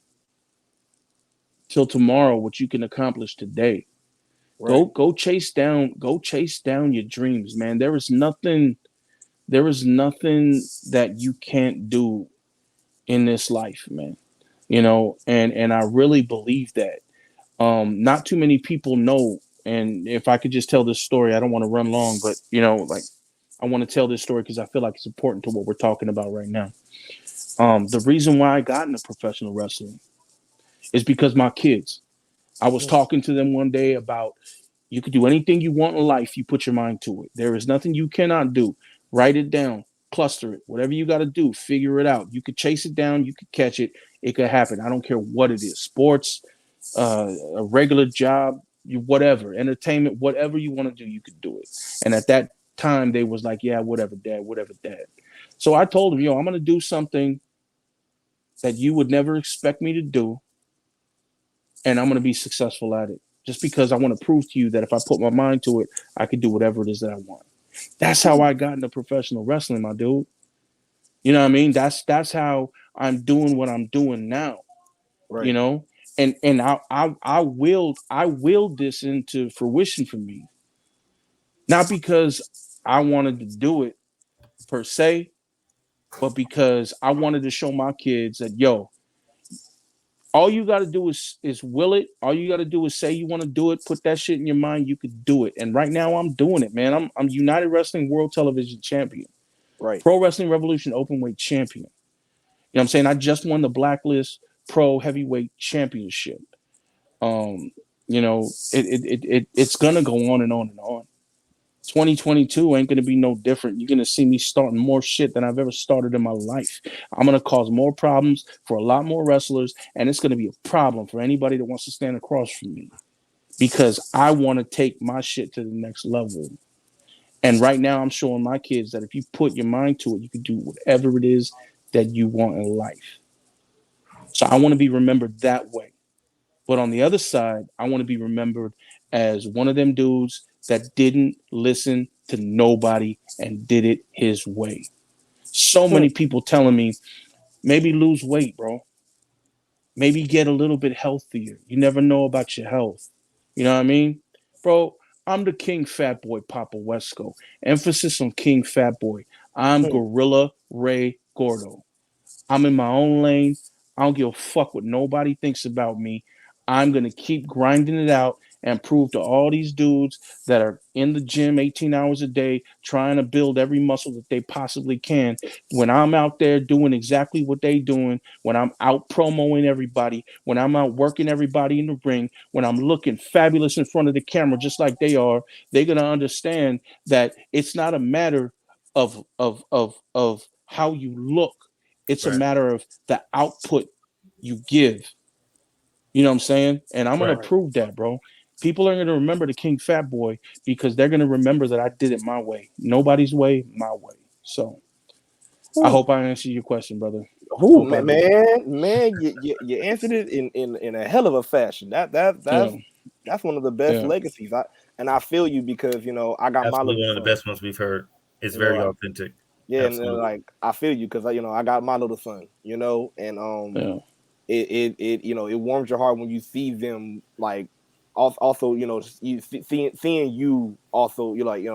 till tomorrow what you can accomplish today. Go Right, go chase down your dreams, man. There is nothing that you can't do in this life, man. And I really believe that. Not too many people know. And if I could just tell this story, I don't want to run long, but like I want to tell this story because I feel like it's important to what we're talking about right now. The reason why I got into professional wrestling is because my kids. I was talking to them one day about you could do anything you want in life. You put your mind to it. There is nothing you cannot do. Write it down, cluster it, whatever you got to do, figure it out. You could chase it down, you could catch it. It could happen. I don't care what it is, sports, a regular job, whatever, entertainment, whatever you want to do, you could do it. And at that time, they was like, yeah, whatever, dad, whatever, dad. So I told them, I'm going to do something that you would never expect me to do, and I'm going to be successful at it. Just because I want to prove to you that if I put my mind to it, I could do whatever it is that I want. That's how I got into professional wrestling, my dude. You know what I mean? That's how I'm doing what I'm doing now. You right, know, and I willed this into fruition for me, not because I wanted to do it per se, but because I wanted to show my kids that all you got to do is will it. All you got to do is say you want to do it. Put that shit in your mind. You could do it. And right now, I'm doing it, man. I'm United Wrestling World Television Champion, right. Pro Wrestling Revolution Openweight Champion. You know what I'm saying? I just won the Blacklist Pro Heavyweight Championship. Um, it's gonna go on and on and on. 2022 ain't gonna be no different. You're gonna see me starting more shit than I've ever started in my life. I'm gonna cause more problems for a lot more wrestlers, and it's gonna be a problem for anybody that wants to stand across from me because I want to take my shit to the next level. And right now, I'm showing my kids that if you put your mind to it, you can do whatever it is that you want in life. So I want to be remembered that way. But on the other side, I want to be remembered as one of them dudes that didn't listen to nobody and did it his way. So many people telling me, maybe lose weight, bro. Maybe get a little bit healthier. You never know about your health. You know what I mean? Bro, I'm the King Fatboy Papo Esco. Emphasis on King Fatboy. I'm Gorilla Ray Gordo. I'm in my own lane. I don't give a fuck what nobody thinks about me. I'm gonna keep grinding it out, and prove to all these dudes that are in the gym 18 hours a day trying to build every muscle that they possibly can, when I'm out there doing exactly what they doing, when I'm out promoting everybody, when I'm out working everybody in the ring, when I'm looking fabulous in front of the camera just like they are, they're going to understand that it's not a matter of how you look. It's a Right. matter of the output you give. You know what I'm saying? And I'm gonna Right. Right. prove that, bro. People are gonna remember the King Fatboy because they're gonna remember that I did it my way. Nobody's way, my way. So I Whew. hope I answered your question, brother. Whew, Hope I man, did. you answered it in a hell of a fashion. Yeah, That's one of the best yeah, legacies. I feel you because I got my Absolutely little one of the son. best ones we've heard. It's very Like authentic. yeah, and Absolutely. like I feel you because I got my little son. And yeah. it warms your heart when you see them like also you seeing you also you're like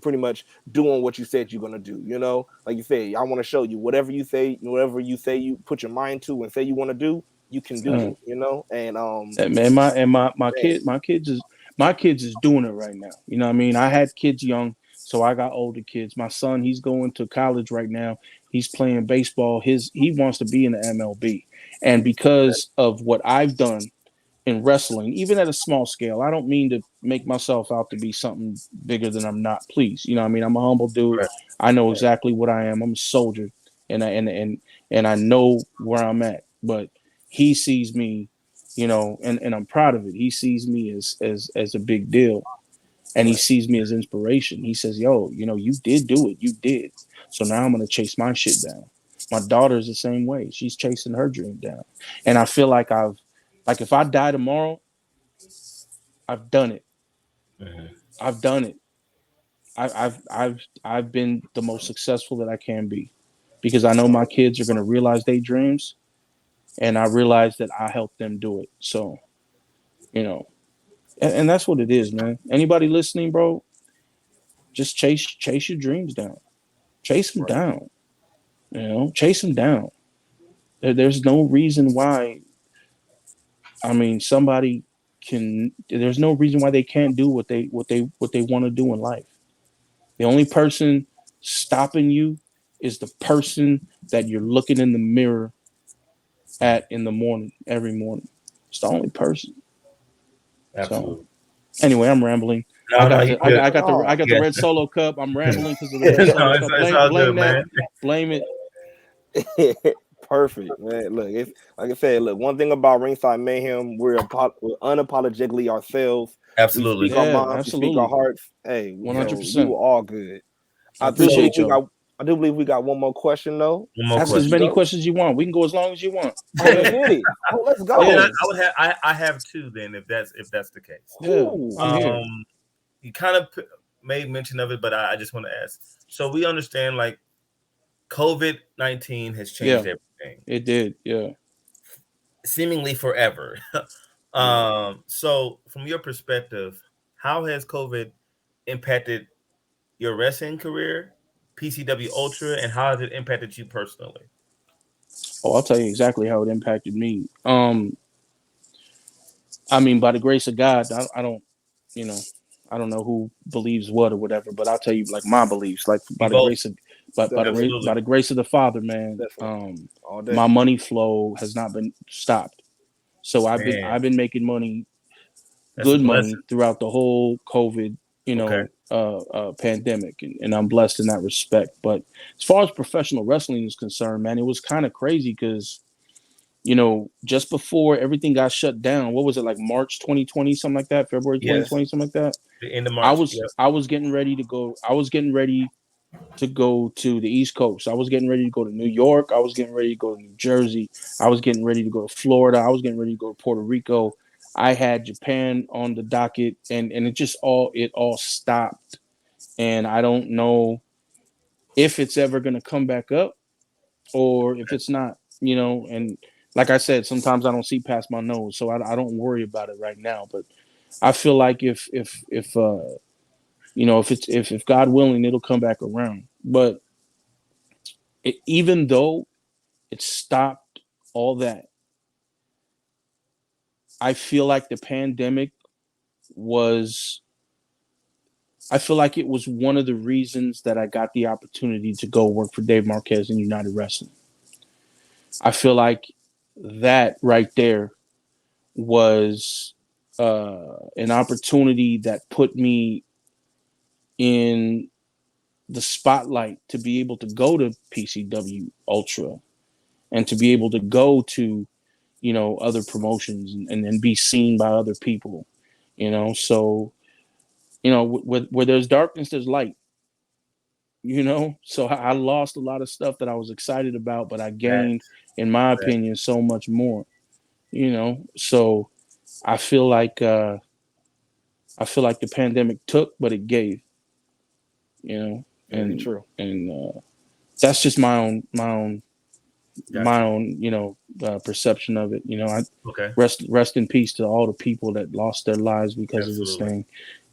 pretty much doing what you said you're gonna do, like you say I want to show you whatever you say you put your mind to and say you want to do, you can do yeah. it, and And man, my man, kid my kids is doing it right now. You know what I mean? I had kids young, so I got older kids. My son, he's going to college right now. He's playing baseball. He wants to be in the MLB. And because of what I've done in wrestling, even at a small scale. I don't mean to make myself out to be something bigger than I'm not. Please, you know what I mean? I'm a humble dude. Right. I know right, exactly what I am. I'm a soldier, and I know where I'm at. But he sees me, and I'm proud of it. He sees me as a big deal, and he right, sees me as inspiration. He says, "Yo, you did do it. You did. So now I'm gonna chase my shit down." My daughter's the same way. She's chasing her dream down, and I feel like if I die tomorrow, I've done it. Mhm. I've done it. I've been the most successful that I can be because I know my kids are gonna realize their dreams, and I realize that I helped them do it. So you know, and that's what it is, man. Anybody listening, bro, just chase your dreams down. Chase them right, down. Chase them down. There's no reason why. I mean, somebody can. There's no reason why they can't do what they want to do in life. The only person stopping you is the person that you're looking in the mirror at in the morning, every morning. It's the only person. So Absolutely. anyway, I'm rambling. I No, no, got you the I good. got, I got the I no, got the Yes. red solo cup. I'm rambling because of the red No, solo it's, cup. it's Blame all blame good, that. man. Blame it. perfect, man. Look, it's like I said. Look, one thing about Ringside Mayhem, we're unapologetically ourselves. We speak Absolutely. our Yeah, minds, we speak our absolutely. hearts. Hey, so you 100%. are all good. I I do believe So appreciate we y'all. got. I do believe we got one more question though one more Ask as before we question. many go. questions you want. We can go as long as you want. Oh, Go let's ahead. get it. Oh, let's Oh, then I, go. I would have I have two then if that's the case. Yeah, Ooh, I'm here. Um, you kind of made mention of it, but I just want to ask. So we understand like COVID-19 has changed Yeah, everything, it did. Yeah. seemingly forever. yeah. So from your perspective, how has COVID impacted your wrestling career, PCW Ultra, and how has it impacted you personally? Oh, I'll tell you exactly how it impacted me. I mean, by the grace of God, I don't, you know, I don't know who believes what or whatever, but I'll tell you like my beliefs, like We by the both, grace of, but Definitely, by absolutely, the grace of the Father, man, definitely, all day. my money flow has not been stopped. So man. I've been making money, That's a good money blessing. throughout the whole COVID, Okay, pandemic, and I'm blessed in that respect. But as far as professional wrestling is concerned, man, it was kind of crazy because just before everything got shut down, what was it like March 2020, something like that, February yes, 2020, something like that. the end of I March. was Yep. I was getting ready to go. I was getting ready to go to the East Coast. I was getting ready to go to New York. I was getting ready to go to New Jersey. I was getting ready to go to Florida. I was getting ready to go to Puerto Rico. I had Japan on the docket, and it all stopped. And I don't know if it's ever going to come back up or if it's not, and like I said, sometimes I don't see past my nose, so I don't worry about it right now. But I feel like if God willing, it'll come back around. But even though it stopped all that, I feel like the pandemic was, I feel like it was one of the reasons that I got the opportunity to go work for Dave Marquez in United Wrestling. I feel like that right there was an opportunity that put me in the spotlight to be able to go to PCW Ultra and to be able to go to, other promotions and be seen by other people, So, where there's darkness, there's light, So I lost a lot of stuff that I was excited about, but I That gained, in my that opinion, so much more, So I feel like, the pandemic took, but it gave, you know, Very and, true. that's just my own got my you. own perception of it. I Okay. rest in peace to all the people that lost their lives because of this Absolutely. thing,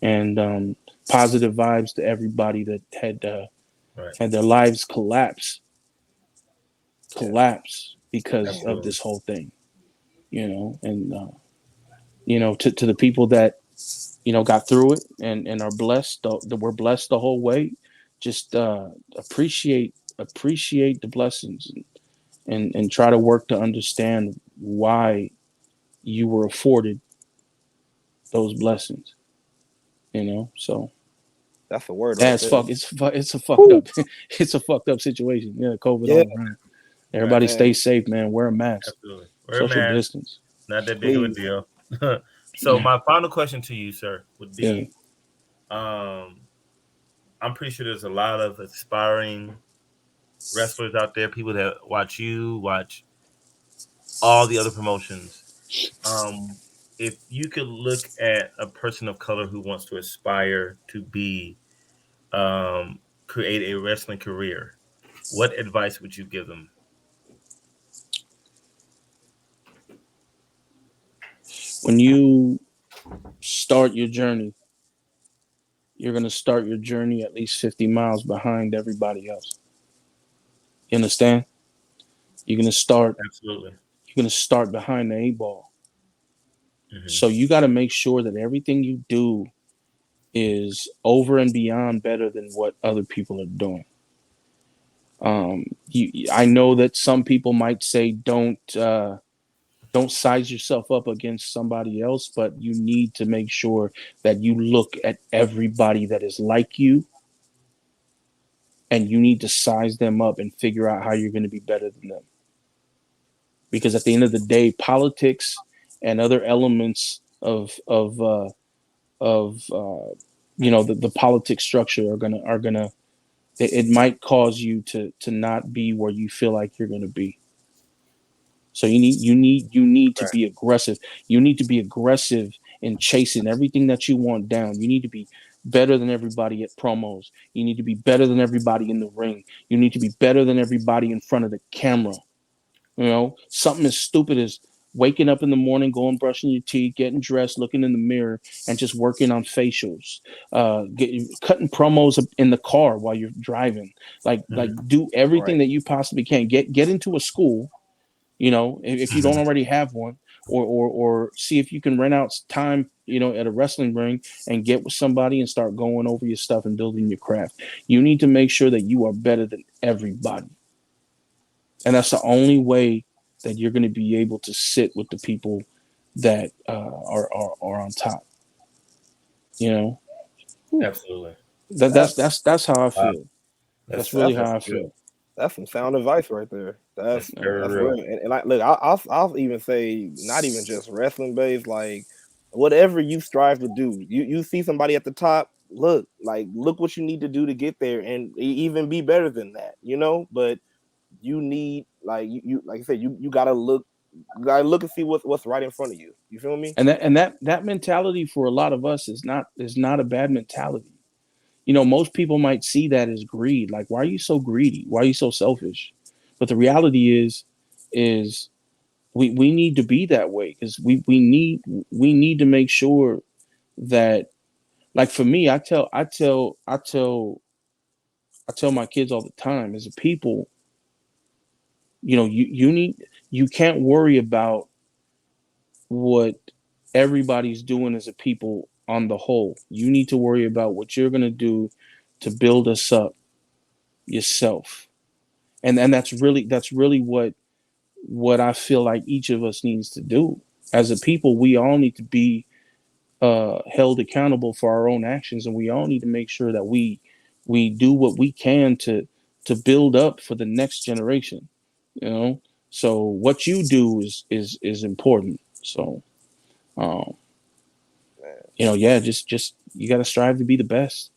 and positive vibes to everybody that Right. had their lives Yeah. because Man. of Absolutely. this whole thing. And to the people that got through it and are blessed, that we're blessed the whole way. Just appreciate the blessings, and try to work to understand why you were afforded those blessings. So That's the word yeah, right there. it's a fucked Woo. up it's a fucked up situation. Yeah, COVID Yeah, all around. Right. Everybody man. stay safe, man. Wear a mask, Absolutely. Wear a social mask. distance. Not that big of a Please. deal. So my final question to you, sir, would Yeah. be um I'm pretty sure there's a lot of aspiring wrestlers out there, people that watch you, watch all the other promotions. Um, if you could look at a person of color who wants to aspire to be create a wrestling career, what advice would you give them? When you start your journey, you're gonna start your journey at least 50 miles behind everybody else. You understand? You're gonna start Absolutely. you're gonna start behind the eight ball. Hmm. So you gotta make sure that everything you do is over and beyond better than what other people are doing. I know that some people might say don't size yourself up against somebody else, but you need to make sure that you look at everybody that is like you, and you need to size them up and figure out how you're going to be better than them. Because at the end of the day, politics and other elements of the politics structure are gonna it might cause you to not be where you feel like you're going to be. So you need to Right. be aggressive. You need to be aggressive in chasing everything that you want down. You need to be better than everybody at promos. You need to be better than everybody in the ring. You need to be better than everybody in front of the camera. Something as stupid as waking up in the morning, going brushing your teeth, getting dressed, looking in the mirror, and just working on facials, cutting promos in the car while you're driving. Like Hmm. do everything Right. that you possibly can. Get into a school, if you don't Hmm. already have one, or see if you can rent out time, at a wrestling ring, and get with somebody and start going over your stuff and building your craft. You need to make sure that you are better than everybody, and that's the only way that you're going to be able to sit with the people that are on top. You know Whew. Absolutely. that That's that's how I Wow. feel. That's That's really that's how that's I real. feel. that's some sound advice right there. That's That's Yeah. very that's real. real. And like, look, I'll even say not even just wrestling based. Like whatever you strive to do, you see somebody at the top. Look what you need to do to get there, and even be better than that. But you need you like I said, you gotta look. You gotta look and see what's right in front of you. You feel me? And that mentality for a lot of us is not a bad mentality. Most people might see that as greed. Like, why are you so greedy? Why are you so selfish? But the reality is we need to be that way, because we need to make sure that, like, for me, I tell my kids all the time, as a people, you can't worry about what everybody's doing as a people on the whole. You need to worry about what you're gonna do to build us up yourself. And that's really what I feel like each of us needs to do. As a people, we all need to be held accountable for our own actions, and we all need to make sure that we do what we can to build up for the next generation. You know, so what you do is important. So, um, man. yeah, just you got to strive to be the best.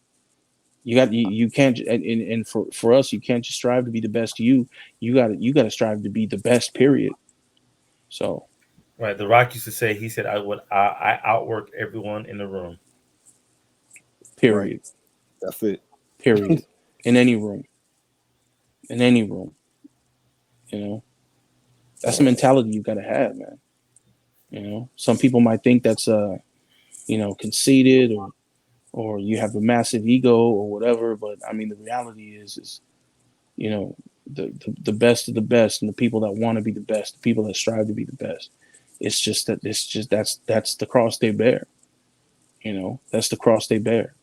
You can't and for us, you can't just strive to be the best. You got to strive to be the best. Period. So, Right. The Rock used to say, he said, I outwork everyone in the room. Right. period. That's it. Period. In any room, in any room, you know, that's the Man, mentality you got to have, man. Some people might think that's conceited, or you have a massive ego or whatever, but I mean the reality is you know the best of the best, and the people that want to be the best, the people that strive to be the best. It's just that's the cross they bear. That's the cross they bear.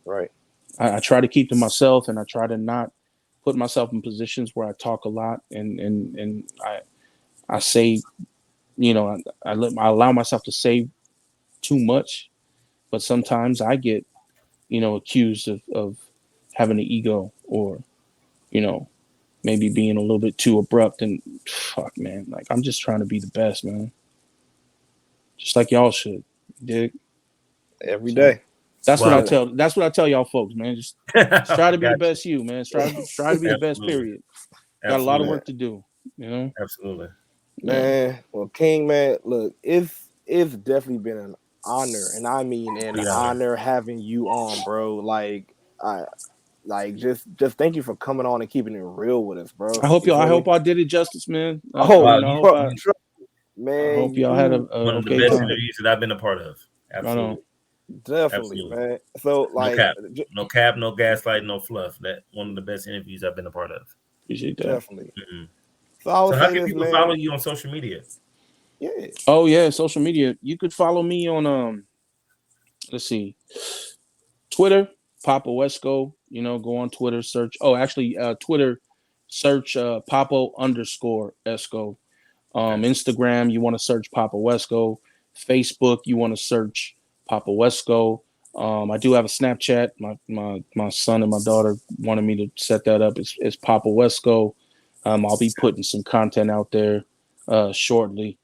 right. I try to keep to myself, and I try to not put myself in positions where I talk a lot, and I say, I allow myself to say too much, but sometimes I get accused of having an ego, or you know maybe being a little bit too abrupt. And fuck, man, like I'm just trying to be the best, man, just like y'all should. Dig. Every So day. Well, that's what I tell y'all folks, man. Just try to be the got best you, man. Try to be the best. absolutely, Period. Got a lot of absolutely, Man, work to do. You know. absolutely. Yeah. man. Well, King, man, look, it's definitely been an honor, and I mean an Complete honor. honor having you on, bro. Like I like just thank you for coming on and keeping it real with us, bro. You I feel me? hope I did it justice, man. Oh, Wow, I you, hope bro, you I man, hope y'all had a, one of the okay best time. listen, interviews that I've been a part of. Right on. Absolutely, definitely, absolutely. man. So No like, cap, no cap, no gaslight, no fluff. That one of the best interviews I've been a part of. Appreciate that. definitely. Mm-mm. So I would So, how say can this, people follow man. you on social media? Yeah, Oh yeah, social media. You could follow me on let's see, Twitter, Papo Esco. Go on Twitter, search. Oh, actually, Twitter, search Papo_Esco. Okay, Instagram, you want to search Papo Esco. Facebook, you want to search Papo Esco. I do have a Snapchat. My son and my daughter wanted me to set that up. It's Papo Esco. I'll be putting some content out there shortly.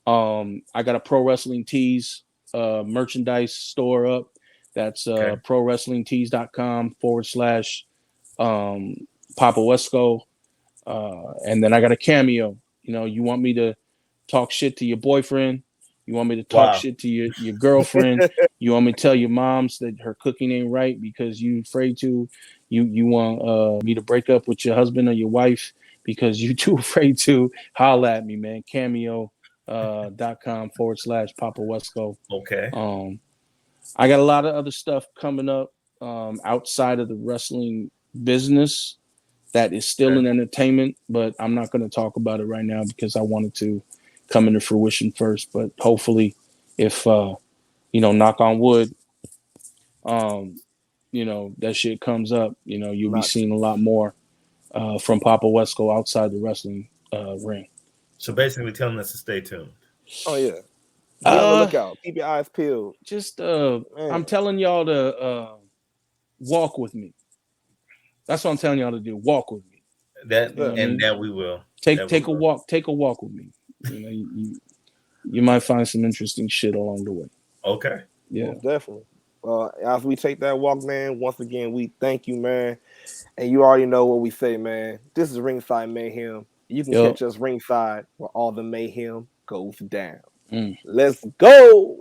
I got a pro wrestling tees merchandise store up. That's okay. prowrestlingtees.com /, Papa Wesco. And then I got a cameo. You want me to talk shit to your boyfriend? You want me to talk Wow. shit to your girlfriend? You want me to tell your moms that her cooking ain't right because you afraid to? You want me to break up with your husband or your wife because you too afraid to? Holla at me, man. Cameo .com /Papa Wesco. Okay. Um, I got a lot of other stuff coming up outside of the wrestling business that is still Okay. in entertainment, but I'm not going to talk about it right now because I wanted to come into fruition first. But hopefully, if knock on wood, um, that shit comes up, you'll be not. seeing a lot more from Papa Wesco outside the wrestling ring. So So, basically, telling us to stay tuned. Oh yeah, be on the uh, lookout. Keep your eyes peeled, just I'm man. telling y'all to walk with me. That's what I'm telling y'all to do. Walk with me. That You know what I and mean? that we will. Take That we take a will. walk. Take a walk with me. You might find some interesting shit along the way. Okay. Yeah. Most definitely. As we take that walk, man. Once again, we thank you, man. And you already know what we say, man. This is Ringside Mayhem. You can Yo. catch us ringside where all the mayhem goes down. Mm. Let's go.